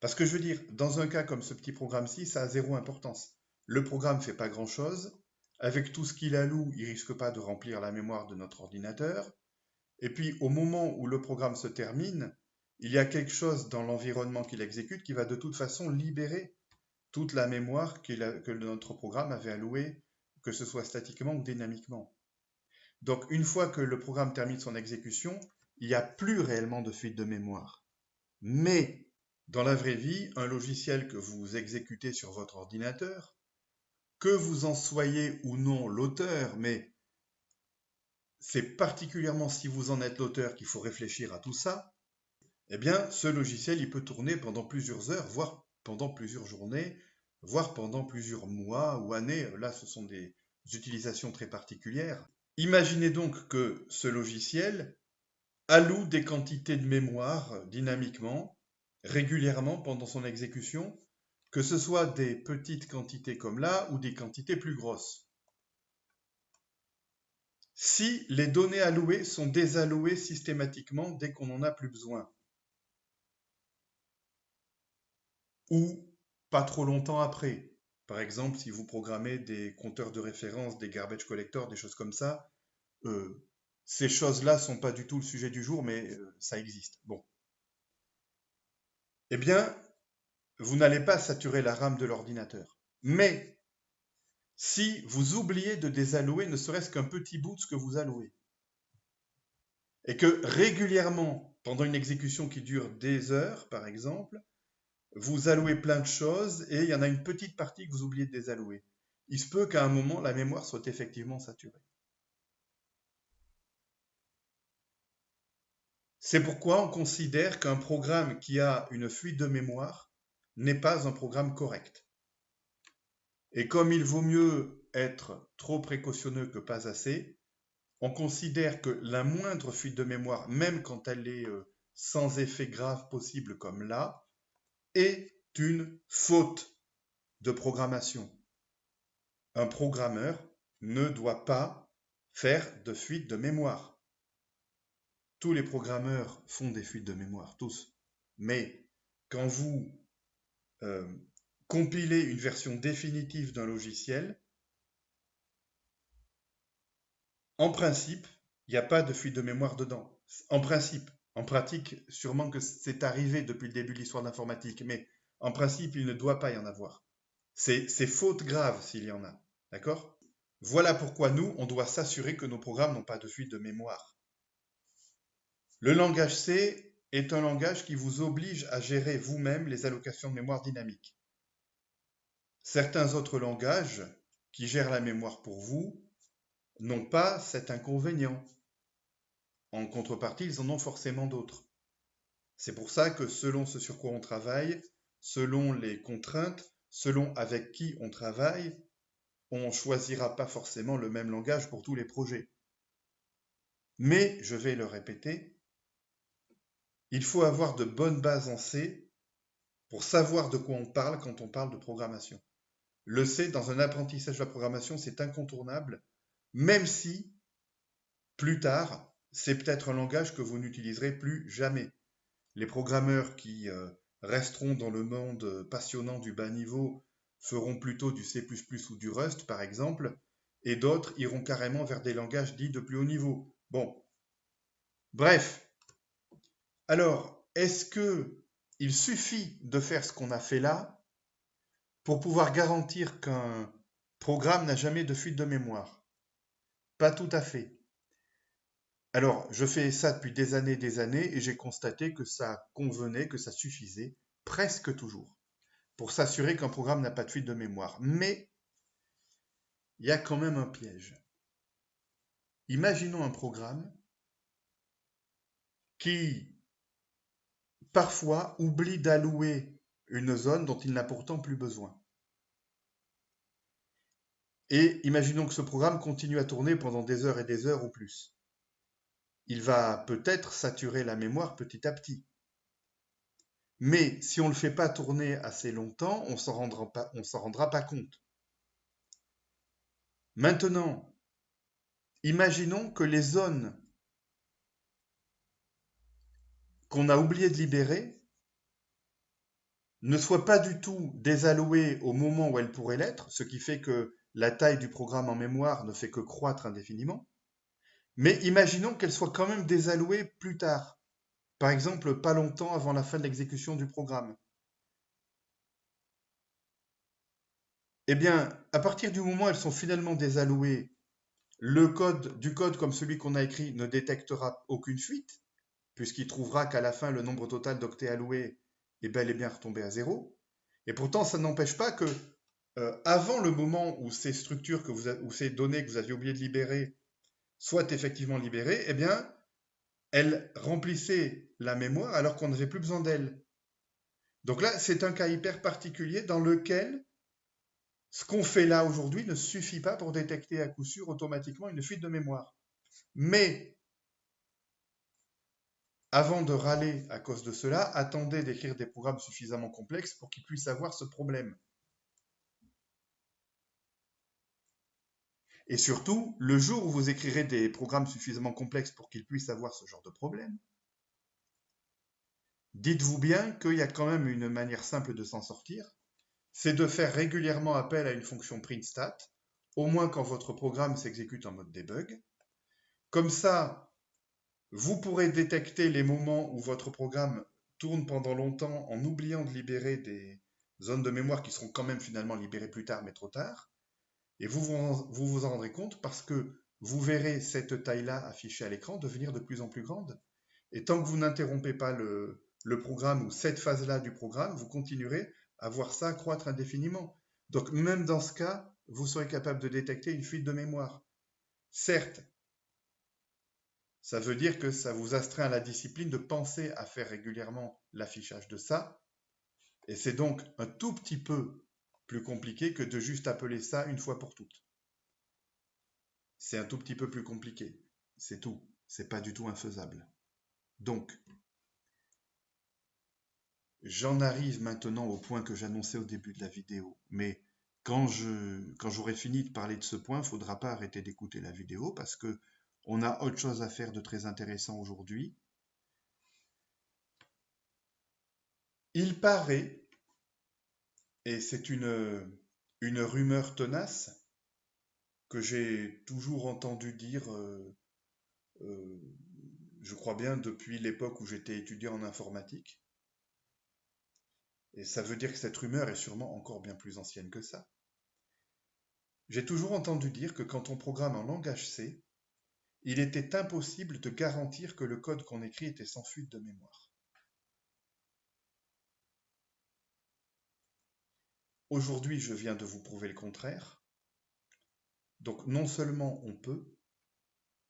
Parce que je veux dire, dans un cas comme ce petit programme-ci, ça a zéro importance. Le programme ne fait pas grand-chose. Avec tout ce qu'il alloue, il ne risque pas de remplir la mémoire de notre ordinateur. Et puis, au moment où le programme se termine, il y a quelque chose dans l'environnement qu'il exécute qui va de toute façon libérer toute la mémoire que notre programme avait allouée, que ce soit statiquement ou dynamiquement. Donc, une fois que le programme termine son exécution, il n'y a plus réellement de fuite de mémoire. Mais, dans la vraie vie, un logiciel que vous exécutez sur votre ordinateur, que vous en soyez ou non l'auteur, mais c'est particulièrement si vous en êtes l'auteur qu'il faut réfléchir à tout ça, eh bien, ce logiciel, il peut tourner pendant plusieurs heures, voire pendant plusieurs journées, voire pendant plusieurs mois ou années. Là, ce sont des utilisations très particulières. Imaginez donc que ce logiciel alloue des quantités de mémoire dynamiquement, régulièrement pendant son exécution, que ce soit des petites quantités comme là ou des quantités plus grosses. Si les données allouées sont désallouées systématiquement dès qu'on n'en a plus besoin, ou pas trop longtemps après. Par exemple, si vous programmez des compteurs de référence, des garbage collectors, des choses comme ça, ces choses-là sont pas du tout le sujet du jour, mais ça existe. Bon. Eh bien, vous n'allez pas saturer la RAM de l'ordinateur. Mais si vous oubliez de désallouer ne serait-ce qu'un petit bout de ce que vous allouez, et que régulièrement, pendant une exécution qui dure des heures, par exemple, vous allouez plein de choses et il y en a une petite partie que vous oubliez de désallouer. Il se peut qu'à un moment, la mémoire soit effectivement saturée. C'est pourquoi on considère qu'un programme qui a une fuite de mémoire n'est pas un programme correct. Et comme il vaut mieux être trop précautionneux que pas assez, on considère que la moindre fuite de mémoire, même quand elle est sans effet grave possible comme là, est une faute de programmation. Un programmeur ne doit pas faire de fuite de mémoire. tous les programmeurs font des fuites de mémoire, tous. Mais quand vous compilez une version définitive d'un logiciel, en principe, il n'y a pas de fuite de mémoire dedans. En principe. En pratique, sûrement que c'est arrivé depuis le début de l'histoire de l'informatique, mais en principe, il ne doit pas y en avoir. C'est faute grave s'il y en a. D'accord? Voilà pourquoi nous, on doit s'assurer que nos programmes n'ont pas de fuite de mémoire. Le langage C est un langage qui vous oblige à gérer vous-même les allocations de mémoire dynamique. Certains autres langages qui gèrent la mémoire pour vous n'ont pas cet inconvénient. En contrepartie, ils en ont forcément d'autres. C'est pour ça que selon ce sur quoi on travaille, selon les contraintes, selon avec qui on travaille, on ne choisira pas forcément le même langage pour tous les projets. Mais, je vais le répéter, il faut avoir de bonnes bases en C pour savoir de quoi on parle quand on parle de programmation. Le C, dans un apprentissage de la programmation, c'est incontournable, même si, plus tard, c'est peut-être un langage que vous n'utiliserez plus jamais. Les programmeurs qui resteront dans le monde passionnant du bas niveau feront plutôt du C++ ou du Rust, par exemple, et d'autres iront carrément vers des langages dits de plus haut niveau. Bon. Bref. Alors, est-ce qu'il suffit de faire ce qu'on a fait là pour pouvoir garantir qu'un programme n'a jamais de fuite de mémoire? Pas tout à fait. Alors, je fais ça depuis des années et j'ai constaté que ça convenait, que ça suffisait presque toujours pour s'assurer qu'un programme n'a pas de fuite de mémoire. Mais il y a quand même un piège. Imaginons un programme qui, parfois, oublie d'allouer une zone dont il n'a pourtant plus besoin. Et imaginons que ce programme continue à tourner pendant des heures et des heures ou plus. Il va peut-être saturer la mémoire petit à petit. Mais si on ne le fait pas tourner assez longtemps, on ne s'en rendra pas compte. Maintenant, imaginons que les zones qu'on a oublié de libérer ne soient pas du tout désallouées au moment où elles pourraient l'être, ce qui fait que la taille du programme en mémoire ne fait que croître indéfiniment. Mais imaginons qu'elles soient quand même désallouées plus tard, par exemple pas longtemps avant la fin de l'exécution du programme. Eh bien, à partir du moment où elles sont finalement désallouées, le code comme celui qu'on a écrit ne détectera aucune fuite, puisqu'il trouvera qu'à la fin, le nombre total d'octets alloués est bel et bien retombé à 0. Et pourtant, ça n'empêche pas que, avant le moment où ces structures, ou ces données que vous aviez oublié de libérer soient effectivement libérées, eh bien, elles remplissaient la mémoire alors qu'on n'avait plus besoin d'elles. Donc là, c'est un cas hyper particulier dans lequel ce qu'on fait là aujourd'hui ne suffit pas pour détecter à coup sûr automatiquement une fuite de mémoire. Mais avant de râler à cause de cela, attendez d'écrire des programmes suffisamment complexes pour qu'ils puissent avoir ce problème. Et surtout, le jour où vous écrirez des programmes suffisamment complexes pour qu'ils puissent avoir ce genre de problème, dites-vous bien qu'il y a quand même une manière simple de s'en sortir, c'est de faire régulièrement appel à une fonction printstat, au moins quand votre programme s'exécute en mode debug. Comme ça, vous pourrez détecter les moments où votre programme tourne pendant longtemps en oubliant de libérer des zones de mémoire qui seront quand même finalement libérées plus tard, mais trop tard. Et vous vous en rendrez compte parce que vous verrez cette taille-là affichée à l'écran devenir de plus en plus grande. Et tant que vous n'interrompez pas le programme ou cette phase-là du programme, vous continuerez à voir ça croître indéfiniment. Donc même dans ce cas, vous serez capable de détecter une fuite de mémoire. Certes, ça veut dire que ça vous astreint à la discipline de penser à faire régulièrement l'affichage de ça. Et c'est donc un tout petit peu plus compliqué que de juste appeler ça une fois pour toutes. C'est un tout petit peu plus compliqué. C'est tout. C'est pas du tout infaisable. Donc, j'en arrive maintenant au point que j'annonçais au début de la vidéo. Mais quand j'aurai fini de parler de ce point, il ne faudra pas arrêter d'écouter la vidéo parce que On a autre chose à faire de très intéressant aujourd'hui. Il paraît, et c'est une rumeur tenace que j'ai toujours entendu dire, euh, je crois bien depuis l'époque où j'étais étudiant en informatique, et ça veut dire que cette rumeur est sûrement encore bien plus ancienne que ça. J'ai toujours entendu dire que quand on programme en langage C, il était impossible de garantir que le code qu'on écrit était sans fuite de mémoire. Aujourd'hui, je viens de vous prouver le contraire. Donc non seulement on peut,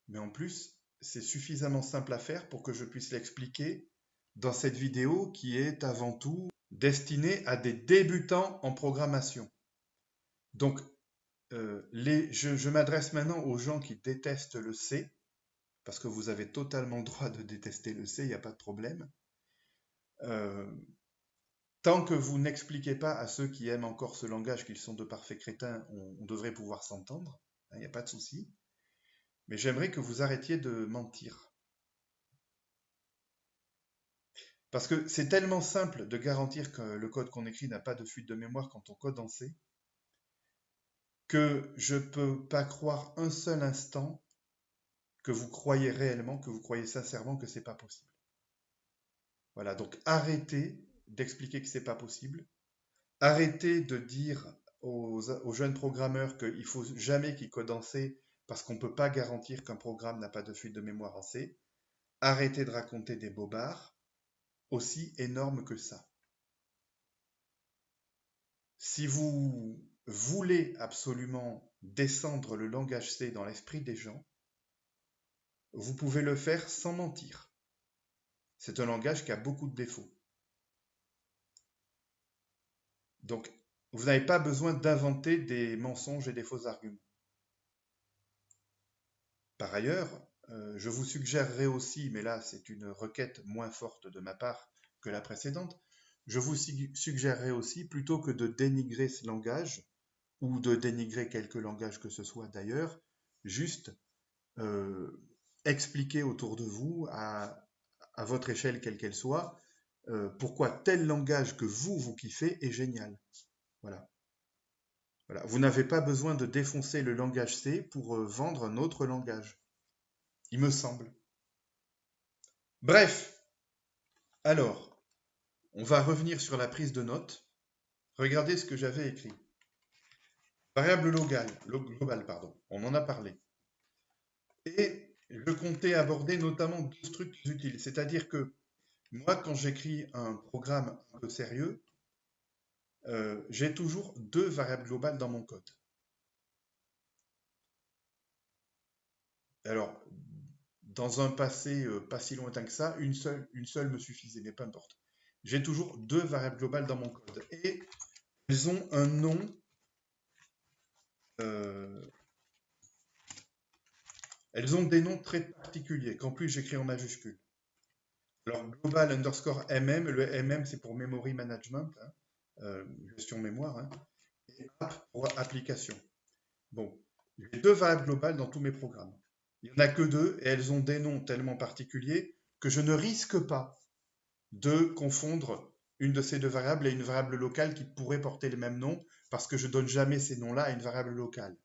mais en plus, c'est suffisamment simple à faire pour que je puisse l'expliquer dans cette vidéo qui est avant tout destinée à des débutants en programmation. Donc, je m'adresse maintenant aux gens qui détestent le C, parce que vous avez totalement le droit de détester le C, il n'y a pas de problème. Tant que vous n'expliquez pas à ceux qui aiment encore ce langage qu'ils sont de parfaits crétins, on devrait pouvoir s'entendre, il n'y a pas de souci. Mais j'aimerais que vous arrêtiez de mentir. Parce que c'est tellement simple de garantir que le code qu'on écrit n'a pas de fuite de mémoire quand on code en C, que je ne peux pas croire un seul instant que vous croyez réellement, que vous croyez sincèrement que c'est pas possible. Voilà, donc arrêtez d'expliquer que c'est pas possible. Arrêtez de dire aux jeunes programmeurs qu'il faut jamais qu'ils codent en C parce qu'on ne peut pas garantir qu'un programme n'a pas de fuite de mémoire en C. Arrêtez de raconter des bobards aussi énormes que ça. Si vous voulez absolument descendre le langage C dans l'esprit des gens, vous pouvez le faire sans mentir. C'est un langage qui a beaucoup de défauts. Donc, vous n'avez pas besoin d'inventer des mensonges et des faux arguments. Par ailleurs, je vous suggérerais aussi, mais là c'est une requête moins forte de ma part que la précédente, je vous suggérerais aussi, plutôt que de dénigrer ce langage, ou de dénigrer quelque langage que ce soit d'ailleurs, juste expliquer autour de vous, à votre échelle quelle qu'elle soit, pourquoi tel langage que vous kiffez est génial. Voilà. Voilà. Vous n'avez pas besoin de défoncer le langage C pour vendre un autre langage, il me semble. Bref, alors, on va revenir sur la prise de notes. Regardez ce que j'avais écrit. Variable globale, pardon. On en a parlé. Et je comptais aborder notamment deux structures utiles. C'est-à-dire que moi, quand j'écris un programme un peu sérieux, j'ai toujours deux variables globales dans mon code. Alors, dans un passé pas si lointain que ça, une seule me suffisait, mais peu importe. J'ai toujours deux variables globales dans mon code. Et elles ont un nom elles ont des noms très particuliers, qu'en plus j'écris en majuscule. Alors, global underscore mm, le mm c'est pour memory management, hein, gestion mémoire, hein, et app pour application. Bon, j'ai deux variables globales dans tous mes programmes. Il n'y en a que deux et elles ont des noms tellement particuliers que je ne risque pas de confondre une de ces deux variables et une variable locale qui pourrait porter le même nom parce que je donne jamais ces noms-là à une variable locale.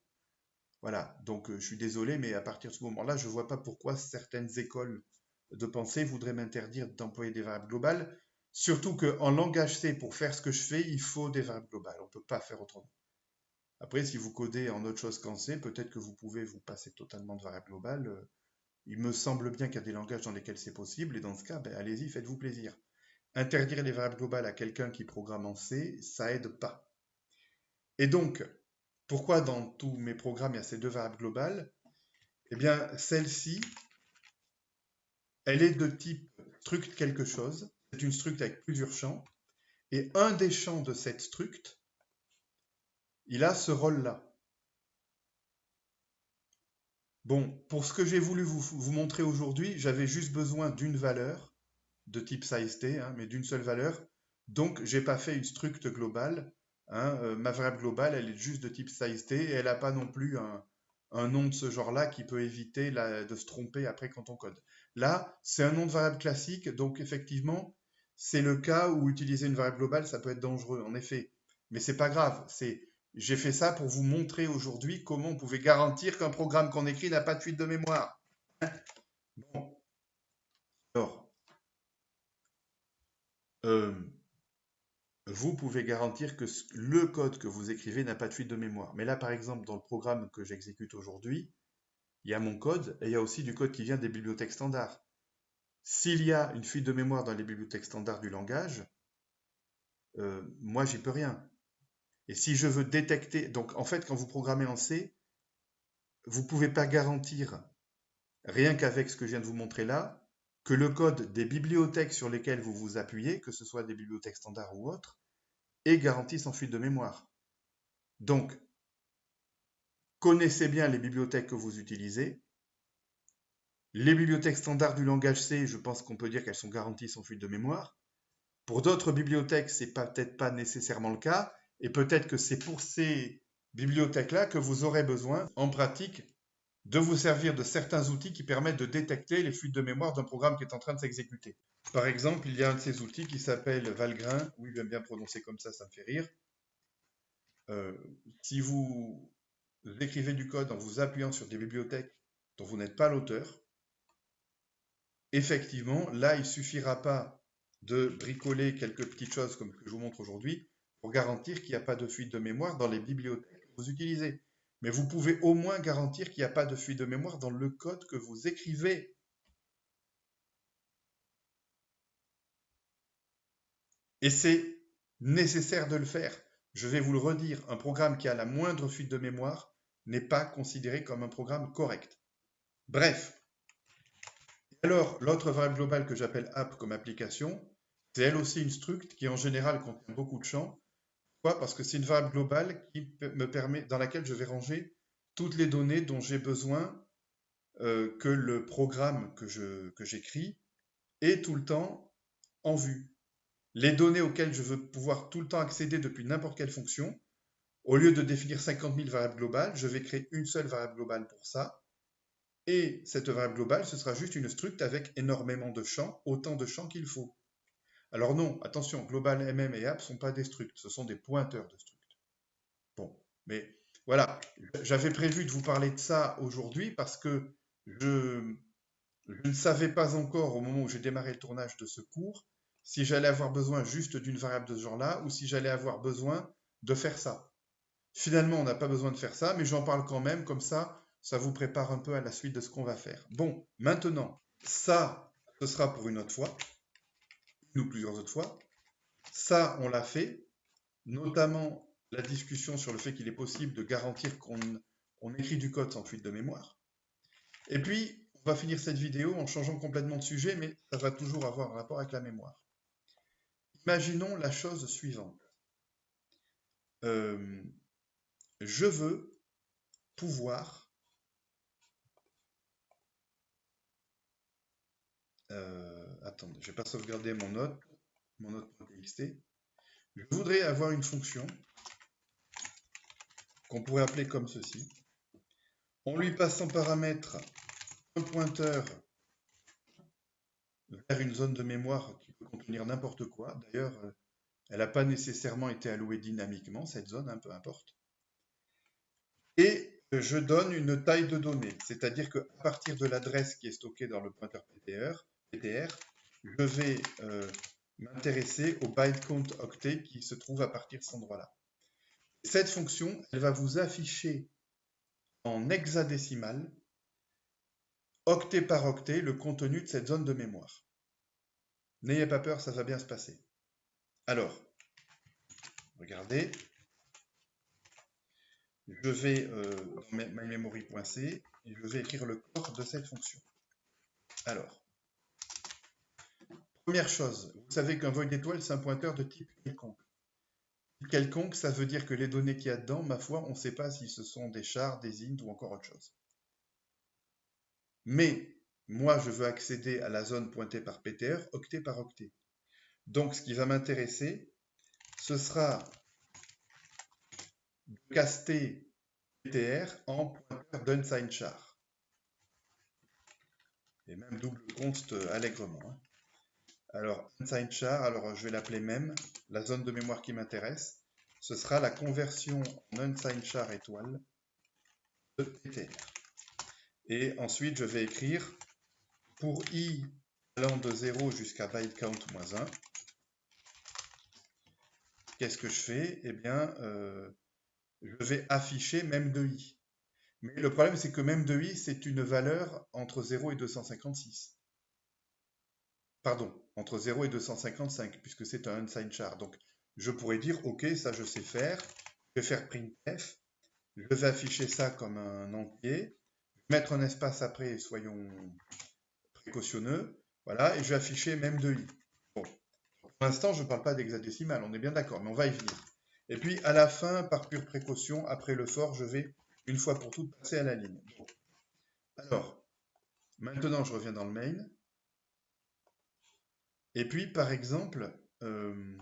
Voilà, donc je suis désolé, mais à partir de ce moment-là, je ne vois pas pourquoi certaines écoles de pensée voudraient m'interdire d'employer des variables globales, surtout qu'en langage C, pour faire ce que je fais, il faut des variables globales, on ne peut pas faire autrement. Après, si vous codez en autre chose qu'en C, peut-être que vous pouvez vous passer totalement de variables globales. Il me semble bien qu'il y a des langages dans lesquels c'est possible, et dans ce cas, ben, allez-y, faites-vous plaisir. Interdire les variables globales à quelqu'un qui programme en C, ça aide pas. Et donc, pourquoi dans tous mes programmes il y a ces deux variables globales? Eh bien, celle-ci, elle est de type struct quelque chose. C'est une struct avec plusieurs champs. Et un des champs de cette struct, il a ce rôle-là. Bon, pour ce que j'ai voulu vous montrer aujourd'hui, j'avais juste besoin d'une valeur de type size t, hein, mais d'une seule valeur. Donc, j'ai pas fait une struct globale. Hein, ma variable globale, elle est juste de type size t et elle n'a pas non plus un nom de ce genre-là qui peut éviter de se tromper après quand on code. Là, c'est un nom de variable classique, donc effectivement, c'est le cas où utiliser une variable globale, ça peut être dangereux, en effet. Mais c'est pas grave, j'ai fait ça pour vous montrer aujourd'hui comment on pouvait garantir qu'un programme qu'on écrit n'a pas de fuite de mémoire. Bon, alors, vous pouvez garantir que le code que vous écrivez n'a pas de fuite de mémoire. Mais là, par exemple, dans le programme que j'exécute aujourd'hui, il y a mon code et il y a aussi du code qui vient des bibliothèques standards. S'il y a une fuite de mémoire dans les bibliothèques standards du langage, moi, j'y peux rien. Et si je veux détecter, donc en fait, quand vous programmez en C, vous ne pouvez pas garantir, rien qu'avec ce que je viens de vous montrer là, que le code des bibliothèques sur lesquelles vous vous appuyez, que ce soit des bibliothèques standards ou autres, est garanti sans fuite de mémoire. Donc, connaissez bien les bibliothèques que vous utilisez. Les bibliothèques standards du langage C, je pense qu'on peut dire qu'elles sont garanties sans fuite de mémoire. Pour d'autres bibliothèques, ce n'est peut-être pas nécessairement le cas, et peut-être que c'est pour ces bibliothèques-là que vous aurez besoin, en pratique, de vous servir de certains outils qui permettent de détecter les fuites de mémoire d'un programme qui est en train de s'exécuter. Par exemple, il y a un de ces outils qui s'appelle Valgrind. Oui, j'aime bien prononcer comme ça me fait rire. Si vous écrivez du code en vous appuyant sur des bibliothèques dont vous n'êtes pas l'auteur, effectivement, là, il ne suffira pas de bricoler quelques petites choses comme que je vous montre aujourd'hui pour garantir qu'il n'y a pas de fuite de mémoire dans les bibliothèques que vous utilisez. Mais vous pouvez au moins garantir qu'il n'y a pas de fuite de mémoire dans le code que vous écrivez. Et c'est nécessaire de le faire. Je vais vous le redire, un programme qui a la moindre fuite de mémoire n'est pas considéré comme un programme correct. Bref. Alors, l'autre variable globale que j'appelle app comme application, c'est elle aussi une struct qui en général contient beaucoup de champs. Pourquoi? Parce que c'est une variable globale qui me permet, dans laquelle je vais ranger toutes les données dont j'ai besoin que le programme que j'écris ait tout le temps en vue. Les données auxquelles je veux pouvoir tout le temps accéder depuis n'importe quelle fonction, au lieu de définir 50 000 variables globales, je vais créer une seule variable globale pour ça. Et cette variable globale, ce sera juste une struct avec énormément de champs, autant de champs qu'il faut. Alors non, attention, global, mm et app ne sont pas des structs, ce sont des pointeurs de structs. Bon, mais voilà, j'avais prévu de vous parler de ça aujourd'hui parce que je ne savais pas encore au moment où j'ai démarré le tournage de ce cours si j'allais avoir besoin juste d'une variable de ce genre-là ou si j'allais avoir besoin de faire ça. Finalement, on n'a pas besoin de faire ça, mais j'en parle quand même, comme ça vous prépare un peu à la suite de ce qu'on va faire. Bon, maintenant, ça, ce sera pour une autre fois, une ou plusieurs autres fois. Ça, on l'a fait, notamment la discussion sur le fait qu'il est possible de garantir qu'on écrit du code sans fuite de mémoire. Et puis, on va finir cette vidéo en changeant complètement de sujet, mais ça va toujours avoir un rapport avec la mémoire. Imaginons la chose suivante. Je veux pouvoir attendez, je ne vais pas sauvegarder mon note.txt. Je voudrais avoir une fonction qu'on pourrait appeler comme ceci. On lui passe en paramètre un pointeur vers une zone de mémoire qui peut contenir n'importe quoi. D'ailleurs, elle n'a pas nécessairement été allouée dynamiquement, cette zone, peu importe. Et je donne une taille de données, c'est-à-dire qu'à partir de l'adresse qui est stockée dans le pointeur PTR, je vais m'intéresser au byte count octet qui se trouve à partir de cet endroit-là. Cette fonction, elle va vous afficher en hexadécimal, octet par octet, le contenu de cette zone de mémoire. N'ayez pas peur, ça va bien se passer. Alors, regardez, je vais dans mymemory.c et je vais écrire le corps de cette fonction. Alors, première chose, vous savez qu'un void étoile, c'est un pointeur de type quelconque. Quelconque, ça veut dire que les données qu'il y a dedans, ma foi, on ne sait pas si ce sont des chars, des int ou encore autre chose. Mais, moi, je veux accéder à la zone pointée par PTR, octet par octet. Donc, ce qui va m'intéresser, ce sera de caster PTR en pointeur d'unsigned char. Et même double const allègrement. Hein. Alors, unsigned char, alors je vais l'appeler même, la zone de mémoire qui m'intéresse, ce sera la conversion en unsigned char étoile de PTR. Et ensuite, je vais écrire pour i allant de 0 jusqu'à bytecount moins 1. Qu'est-ce que je fais? Eh bien, je vais afficher même de i. Mais le problème, c'est que même de i, c'est une valeur entre 0 et 256. Pardon, entre 0 et 255, puisque c'est un unsigned char. Donc, je pourrais dire, OK, ça je sais faire. Je vais faire printf. Je vais afficher ça comme un entier. Mettre un espace après, soyons précautionneux. Voilà, et je vais afficher même de i. Bon, pour l'instant, je ne parle pas d'hexadécimal, on est bien d'accord, mais on va y venir. Et puis, à la fin, par pure précaution, après le for, je vais, une fois pour toutes, passer à la ligne. Bon. Alors, maintenant, je reviens dans le main. Et puis, par exemple, je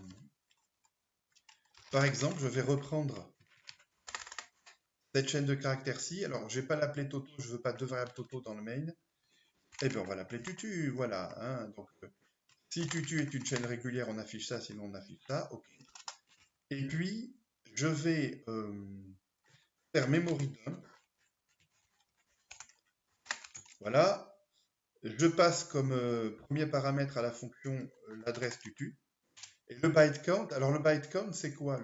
vais reprendre cette chaîne de caractères-ci. Alors, je ne vais pas l'appeler Toto, je ne veux pas deux variables Toto dans le main. Eh bien, on va l'appeler Tutu, voilà. Hein. Donc, si Tutu est une chaîne régulière, on affiche ça, sinon on affiche ça. OK. Et puis, je vais faire memory dump. Voilà. Je passe comme premier paramètre à la fonction l'adresse Tutu. Et le byte count, alors le byte count, c'est quoi?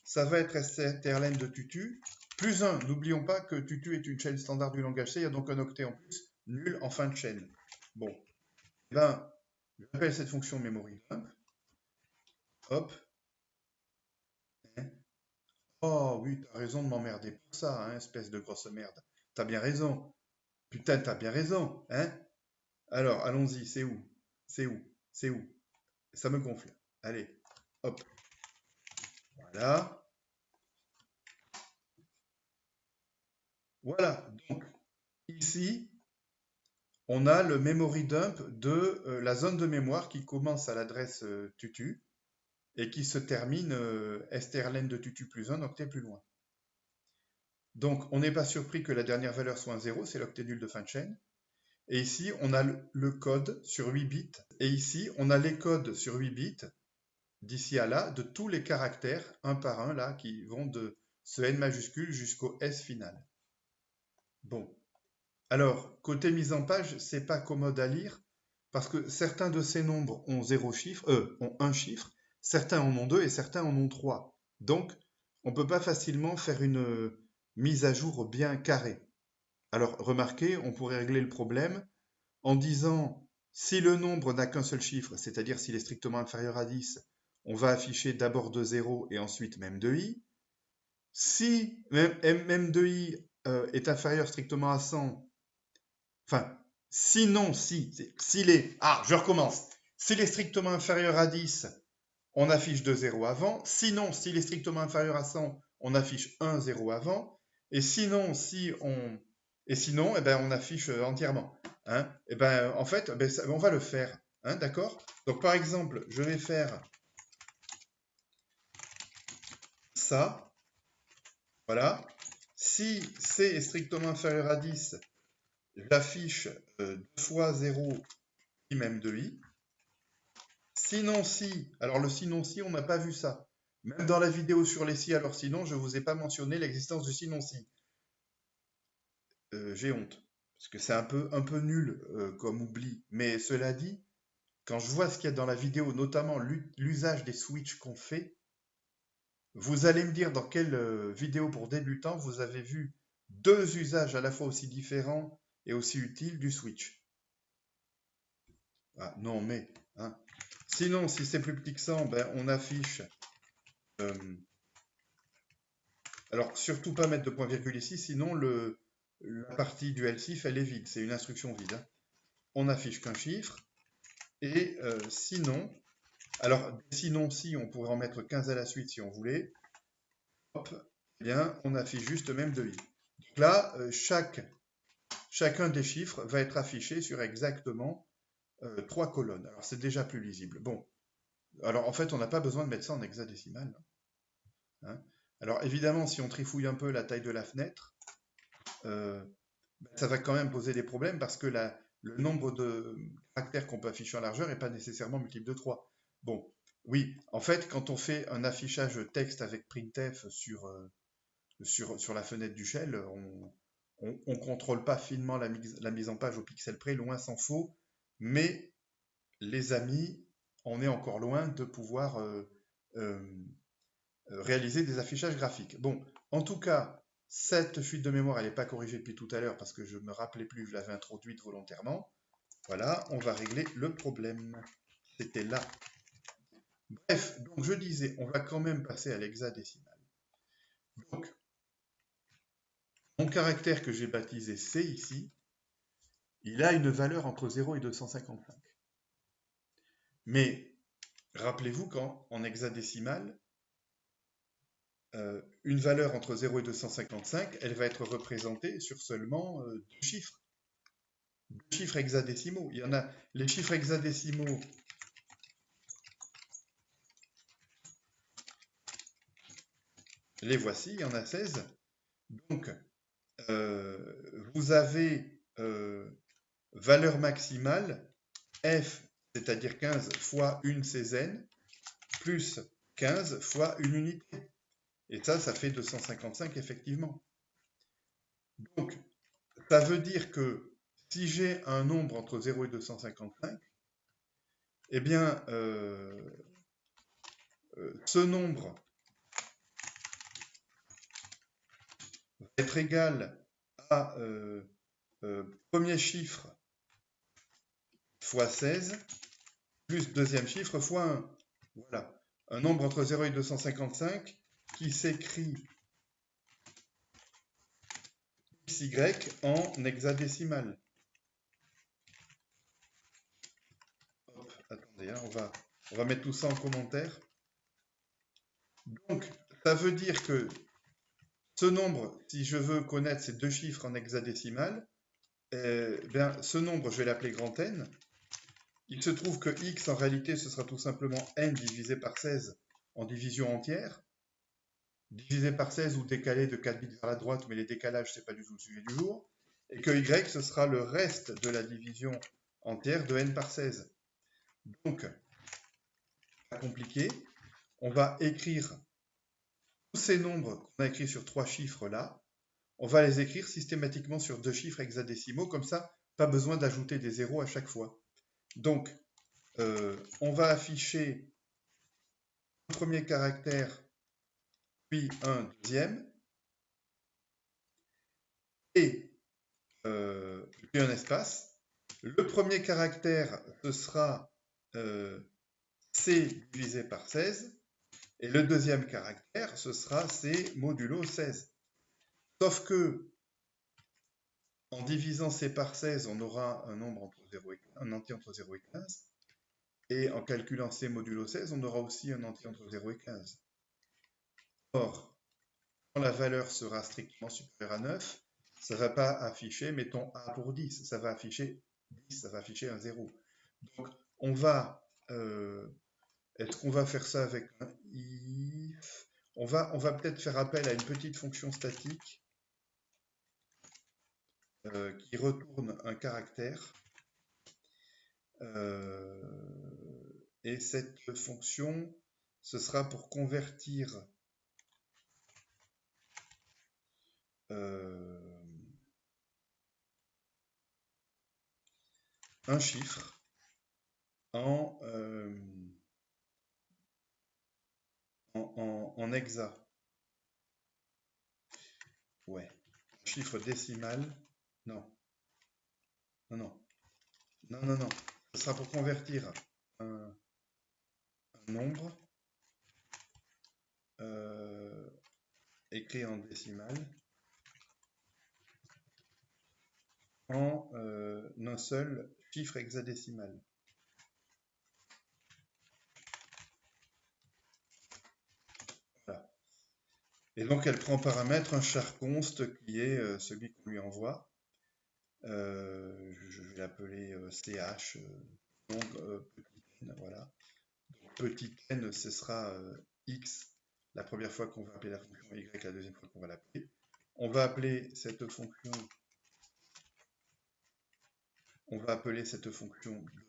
Ça va être strlen de Tutu, plus 1. N'oublions pas que Tutu est une chaîne standard du langage C, il y a donc un octet en plus, nul en fin de chaîne. Bon, eh ben, j'appelle cette fonction memory dump. Hop. Oh oui, t'as raison de m'emmerder pour ça, hein, espèce de grosse merde. T'as bien raison. Putain, t'as bien raison, hein? Alors, allons-y, c'est où? C'est où? C'est où? Ça me gonfle. Allez, hop. Voilà. Voilà. Donc, ici, on a le memory dump de la zone de mémoire qui commence à l'adresse tutu et qui se termine strlen de tutu plus 1 octet plus loin. Donc, on n'est pas surpris que la dernière valeur soit un 0, c'est l'octet nul de fin de chaîne. Et ici, on a le code sur 8 bits. Et ici, on a les codes sur 8 bits, d'ici à là, de tous les caractères, un par un, là, qui vont de ce N majuscule jusqu'au S final. Bon. Alors, côté mise en page, c'est pas commode à lire, parce que certains de ces nombres ont ont un chiffre, certains en ont 2 et certains en ont 3. Donc, on ne peut pas facilement faire une mise à jour bien carrée. Alors, remarquez, on pourrait régler le problème en disant, si le nombre n'a qu'un seul chiffre, c'est-à-dire s'il est strictement inférieur à 10, on va afficher d'abord 2 0 et ensuite même 2i. Si même 2i est inférieur strictement à 100, enfin, sinon, s'il est, je recommence. S'il est strictement inférieur à 10, on affiche 2 0 avant. Sinon, s'il est strictement inférieur à 100, on affiche 1 0 avant. Et sinon, eh ben, on affiche entièrement. Hein. Et ben, en fait, on va le faire. Hein, d'accord? Donc, par exemple, je vais faire ça. Voilà. Si C est strictement inférieur à 10, j'affiche 2 fois 0 i même 2i. Sinon si, alors le sinon si, on n'a pas vu ça. Même dans la vidéo sur les si, alors sinon, je ne vous ai pas mentionné l'existence du sinon si. J'ai honte, parce que c'est un peu nul comme oubli. Mais cela dit, quand je vois ce qu'il y a dans la vidéo, notamment l'usage des switches qu'on fait, vous allez me dire dans quelle vidéo pour débutants vous avez vu deux usages à la fois aussi différents et aussi utiles du switch. Ah non mais, hein. Sinon, si c'est plus petit que 100, ben, on affiche... alors, surtout pas mettre de point virgule ici, sinon la partie du else-if, elle est vide. C'est une instruction vide. Hein. On n'affiche qu'un chiffre. Et sinon, alors, sinon si, on pourrait en mettre 15 à la suite si on voulait. Hop, eh bien, on affiche juste même 2i. Donc là, chacun des chiffres va être affiché sur exactement 3 colonnes. Alors, c'est déjà plus lisible. Bon, alors en fait, on n'a pas besoin de mettre ça en hexadécimal. Hein. Alors évidemment, si on trifouille un peu la taille de la fenêtre, ça va quand même poser des problèmes parce que le nombre de caractères qu'on peut afficher en largeur n'est pas nécessairement multiple de 3. Bon, oui, en fait, quand on fait un affichage texte avec printf sur la fenêtre du shell, on contrôle pas finement la mise en page au pixel près, loin s'en faut, mais les amis, on est encore loin de pouvoir réaliser des affichages graphiques. Bon, en tout cas, cette fuite de mémoire, elle n'est pas corrigée depuis tout à l'heure parce que je ne me rappelais plus, je l'avais introduite volontairement. Voilà, on va régler le problème. C'était là. Bref, donc je disais, on va quand même passer à l'hexadécimal. Donc, mon caractère que j'ai baptisé C ici, il a une valeur entre 0 et 255. Mais rappelez-vous qu'en hexadécimal, une valeur entre 0 et 255, elle va être représentée sur seulement deux chiffres. Deux chiffres hexadécimaux. Il y en a les chiffres hexadécimaux. Les voici, il y en a 16. Donc, vous avez valeur maximale, f, c'est-à-dire 15 fois une césaine, plus 15 fois une unité. Et ça fait 255 effectivement. Donc, ça veut dire que si j'ai un nombre entre 0 et 255, eh bien, ce nombre va être égal à premier chiffre fois 16, plus deuxième chiffre fois 1. Voilà. Un nombre entre 0 et 255 qui s'écrit XY en hexadécimal. Hop, attendez, hein, on va mettre tout ça en commentaire. Donc, ça veut dire que ce nombre, si je veux connaître ces deux chiffres en hexadécimal, ce nombre, je vais l'appeler grand N. Il se trouve que x, en réalité, ce sera tout simplement n divisé par 16 en division entière. Divisé par 16 ou décalé de 4 bits vers la droite, mais les décalages, ce n'est pas du tout le sujet du jour. Et que y, ce sera le reste de la division entière de n par 16. Donc, pas compliqué. On va écrire tous ces nombres qu'on a écrits sur 3 chiffres là. On va les écrire systématiquement sur 2 chiffres hexadécimaux. Comme ça, pas besoin d'ajouter des zéros à chaque fois. Donc, on va afficher un premier caractère, puis un deuxième, et puis un espace. Le premier caractère, ce sera C divisé par 16, et le deuxième caractère, ce sera C modulo 16. Sauf que, en divisant C par 16, on aura un nombre entre 0 et 15, un entier entre 0 et 15, et en calculant C modulo 16, on aura aussi un entier entre 0 et 15. Or, quand la valeur sera strictement supérieure à 9, ça ne va pas afficher, mettons A pour 10, ça va afficher 10, ça va afficher un 0. Donc, on va, est-ce qu'on va faire ça avec un if? On va peut-être faire appel à une petite fonction statique qui retourne un caractère. Et cette fonction, ce sera pour convertir un chiffre en hexa. Ouais. Chiffre décimal. Non. Non. Ce sera pour convertir un nombre écrit en décimal en un seul chiffre hexadécimal. Voilà. Et donc elle prend paramètre un char const qui est celui qu'on lui envoie. Je vais l'appeler ch, donc petit n, voilà. Donc, petit n, ce sera x la première fois qu'on va appeler la fonction y, la deuxième fois qu'on va l'appeler. On va appeler cette fonction, deux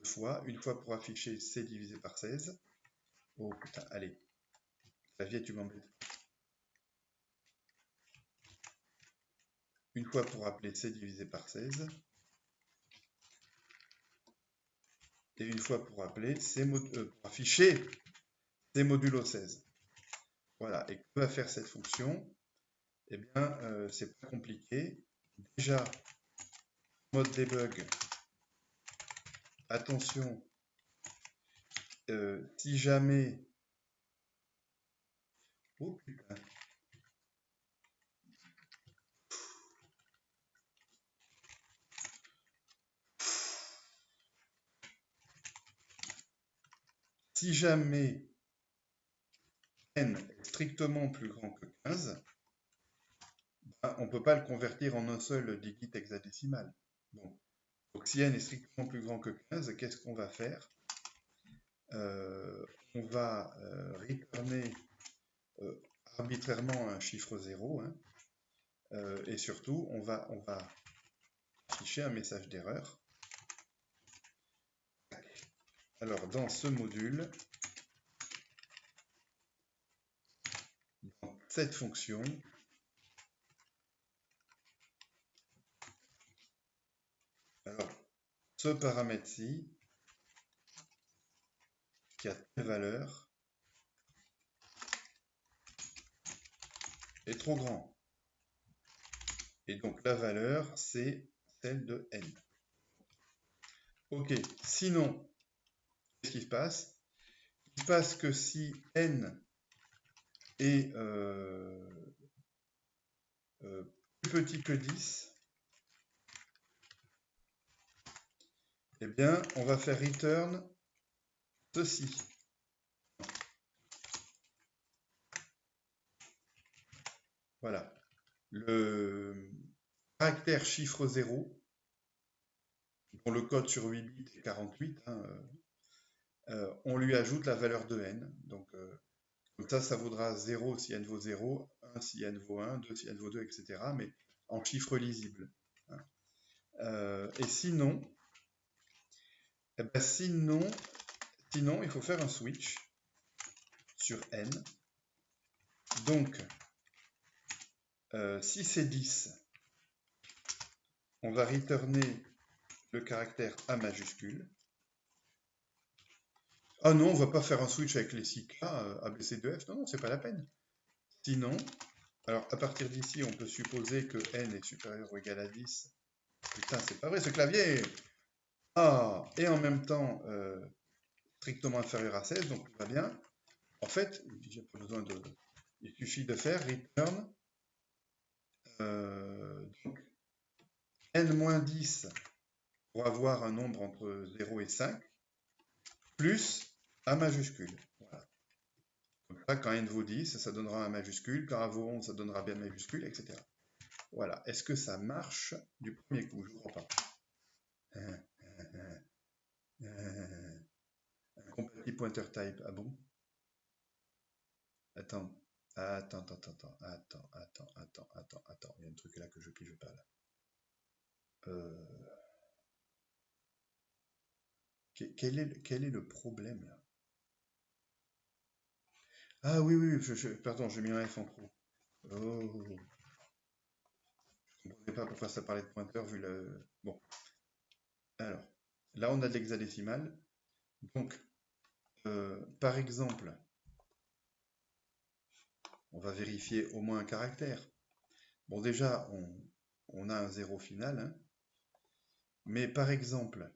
fois, une fois pour afficher c divisé par 16. Oh putain, allez, clavier, tu m'embêtes. Une fois pour appeler c divisé par 16. Et une fois pour appeler pour afficher c modulo 16. Voilà, et que va faire cette fonction? Eh bien, c'est pas compliqué. Déjà, mode debug, attention, si jamais... Oh putain. Si jamais n est strictement plus grand que 15, ben, on ne peut pas le convertir en un seul digit hexadécimal. Bon. Donc si n est strictement plus grand que 15, qu'est-ce qu'on va faire? On va returner arbitrairement un chiffre 0, hein, et surtout on va afficher un message d'erreur. Alors dans ce module, dans cette fonction, alors ce paramètre-ci, qui a telle valeur, est trop grand. Et donc la valeur, c'est celle de n. Ok, sinon, qu'est-ce qui se passe? Il se passe que si n est plus petit que 10, eh bien, on va faire return ceci. Voilà. Le caractère chiffre 0, dont le code sur 8 bits est 48, hein, on lui ajoute la valeur de n. Donc, comme ça vaudra 0 si n vaut 0, 1 si n vaut 1, 2 si n vaut 2, etc. Mais en chiffre lisible. Hein. Et sinon, eh ben sinon, il faut faire un switch sur n. Donc, si c'est 10, on va returner le caractère A majuscule. Ah non, on va pas faire un switch avec les 6 K, A, B, C, 2, F. Non, c'est pas la peine. Sinon, alors à partir d'ici, on peut supposer que n est supérieur ou égal à 10. Putain, c'est pas vrai ce clavier! Ah, et en même temps, strictement inférieur à 16, donc tout va bien. En fait, j'ai pas besoin de... Il suffit de faire return donc, n-10 pour avoir un nombre entre 0 et 5, plus A majuscule. Voilà. Donc là, quand n vaut 10, ça donnera un majuscule, quand A vaut 11, ça donnera bien majuscule, etc. Voilà. Est-ce que ça marche du premier coup? Je ne crois pas. Compatible pointer type, ah bon? Attends, il y a un truc là que je pige pas là. Quel est le problème là? Ah oui, pardon, j'ai mis un F en trop. Oh. Je ne comprenais pas pourquoi ça parlait de pointeur vu le... Bon. Alors, là on a de l'hexadécimal. Donc, par exemple, on va vérifier au moins un caractère. Bon, déjà, on a un 0 final. Hein. Mais par exemple,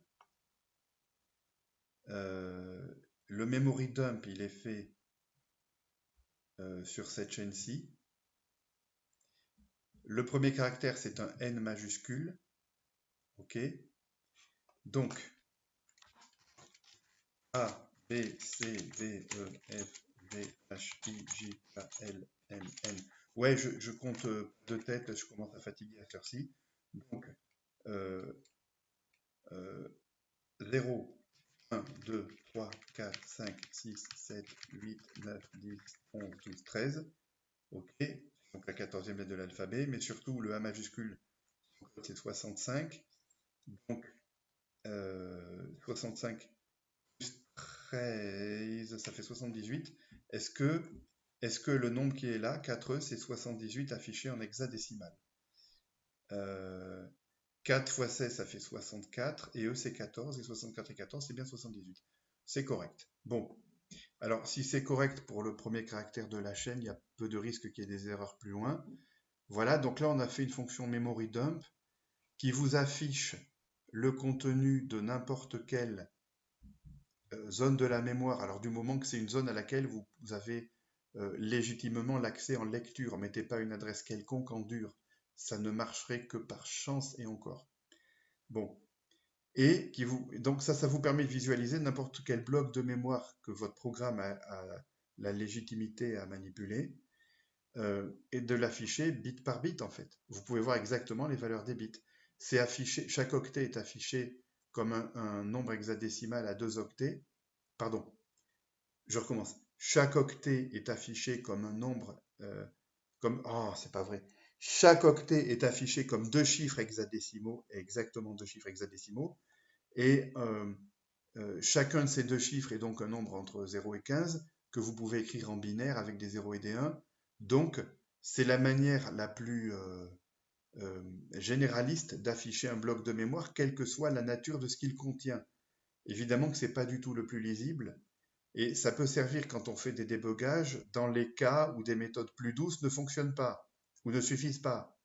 le memory dump, il est fait sur cette chaîne-ci. Le premier caractère, c'est un N majuscule. OK. Donc, A, B, C, D, E, F, G, H, I, J, K, L, M, N. Ouais, je compte de tête, je commence à fatiguer à cette heure-ci. Donc, 0, 1, 2, 3, 4, 5, 6, 7, 8, 9, 10, 11, 12, 13. OK. Donc la 14e lettre de l'alphabet, mais surtout le A majuscule, c'est 65. Donc 65 plus 13, ça fait 78. Est-ce que le nombre qui est là, 4E, c'est 78 affiché en hexadécimal? 4 fois 16, ça fait 64, et E, c'est 14, et 64 et 14, c'est bien 78. C'est correct. Bon, alors si c'est correct pour le premier caractère de la chaîne, il y a peu de risque qu'il y ait des erreurs plus loin. Voilà, donc là on a fait une fonction memory dump qui vous affiche le contenu de n'importe quelle zone de la mémoire. Alors du moment que c'est une zone à laquelle vous avez légitimement l'accès en lecture, mettez pas une adresse quelconque en dur. Ça ne marcherait que par chance et encore. Bon. Et donc ça vous permet de visualiser n'importe quel bloc de mémoire que votre programme a la légitimité à manipuler et de l'afficher bit par bit en fait. Vous pouvez voir exactement les valeurs des bits. C'est affiché, chaque octet est affiché comme un nombre hexadécimal à 2 octets. Pardon, je recommence. Chaque octet est affiché comme un nombre oh, c'est pas vrai. Chaque octet est affiché comme 2 chiffres hexadécimaux, exactement 2 chiffres hexadécimaux, et chacun de ces 2 chiffres est donc un nombre entre 0 et 15 que vous pouvez écrire en binaire avec des 0 et des 1. Donc, c'est la manière la plus généraliste d'afficher un bloc de mémoire, quelle que soit la nature de ce qu'il contient. Évidemment que ce n'est pas du tout le plus lisible, et ça peut servir quand on fait des débogages dans les cas où des méthodes plus douces ne fonctionnent pas ou ne suffisent pas.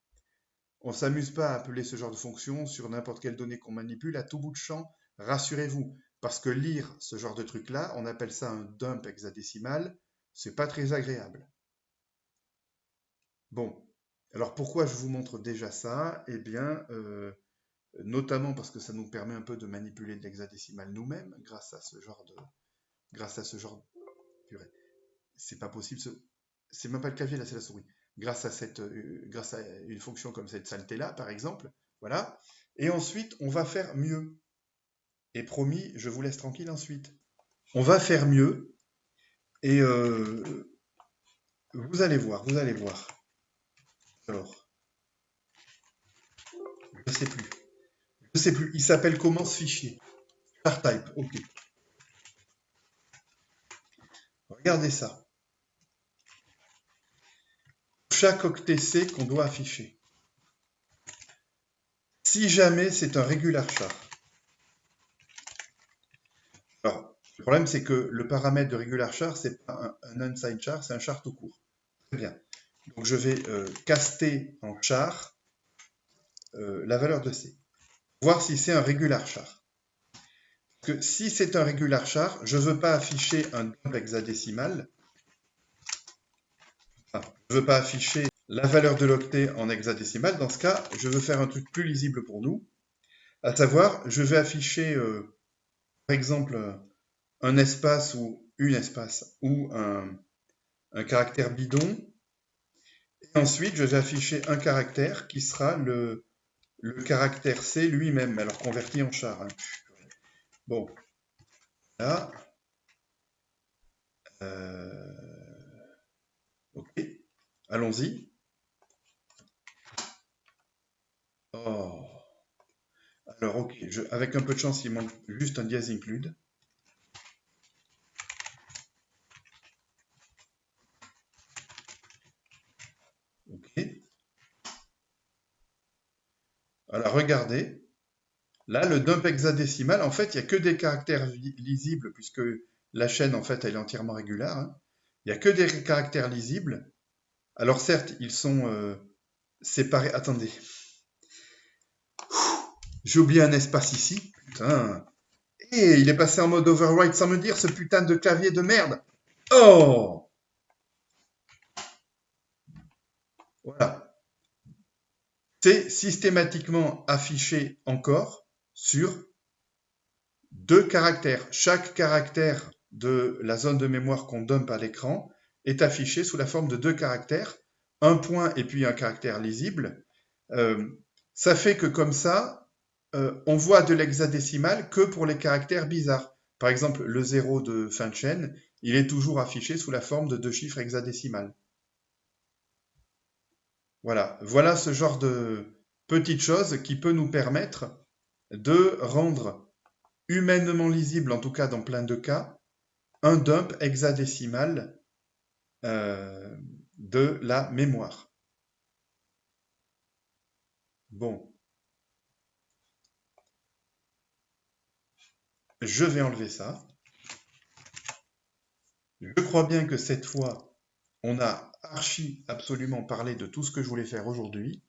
On ne s'amuse pas à appeler ce genre de fonction sur n'importe quelle donnée qu'on manipule à tout bout de champ, rassurez-vous, parce que lire ce genre de truc-là, on appelle ça un dump hexadécimal, c'est pas très agréable. Bon, alors pourquoi je vous montre déjà ça? Eh bien, notamment parce que ça nous permet un peu de manipuler de l'hexadécimal nous-mêmes grâce à ce genre de purée. C'est pas possible, c'est même pas le clavier là, c'est la souris. Grâce à une fonction comme cette saleté-là, par exemple, voilà. Et ensuite, on va faire mieux. Et promis, je vous laisse tranquille ensuite. On va faire mieux, et vous allez voir, vous allez voir. Alors, je sais plus. Je sais plus. Il s'appelle comment ce fichier? Char type, ok. Regardez ça. Chaque octet C qu'on doit afficher. Si jamais c'est un regular char. Alors, le problème c'est que le paramètre de regular char, c'est pas un unsigned char, c'est un char tout court. Très bien. Donc je vais caster en char la valeur de C. Voir si c'est un regular char. Parce que si c'est un regular char, je ne veux pas afficher un dump hexadécimal. Enfin, je ne veux pas afficher la valeur de l'octet en hexadécimal. Dans ce cas, je veux faire un truc plus lisible pour nous. À savoir, je vais afficher, par exemple, un espace ou une espace ou un caractère bidon. Et ensuite, je vais afficher un caractère qui sera le caractère C lui-même, alors converti en char. Hein. Bon, là, ok, allons-y. Oh, alors ok, avec un peu de chance, il manque juste un dièse include. Ok. Alors regardez, là, le dump hexadécimal, en fait, il n'y a que des caractères lisibles, puisque la chaîne, en fait, elle est entièrement régulière. Hein. Il n'y a que des caractères lisibles. Alors certes, ils sont séparés. Attendez. J'ai oublié un espace ici. Putain. Et il est passé en mode override sans me dire, ce putain de clavier de merde. Oh! Voilà. C'est systématiquement affiché encore sur 2 caractères. Chaque caractère de la zone de mémoire qu'on dump à l'écran est affiché sous la forme de 2 caractères, un point et puis un caractère lisible. Ça fait que comme ça, on voit de l'hexadécimal que pour les caractères bizarres. Par exemple, le 0 de fin de chaîne, il est toujours affiché sous la forme de 2 chiffres hexadécimales. Voilà, voilà ce genre de petite chose qui peut nous permettre de rendre humainement lisible, en tout cas dans plein de cas, un dump hexadécimal de la mémoire. Bon, je vais enlever ça. Je crois bien que cette fois, on a absolument parlé de tout ce que je voulais faire aujourd'hui.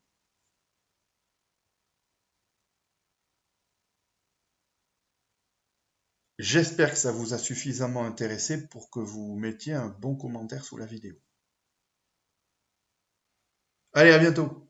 J'espère que ça vous a suffisamment intéressé pour que vous mettiez un bon commentaire sous la vidéo. Allez, à bientôt!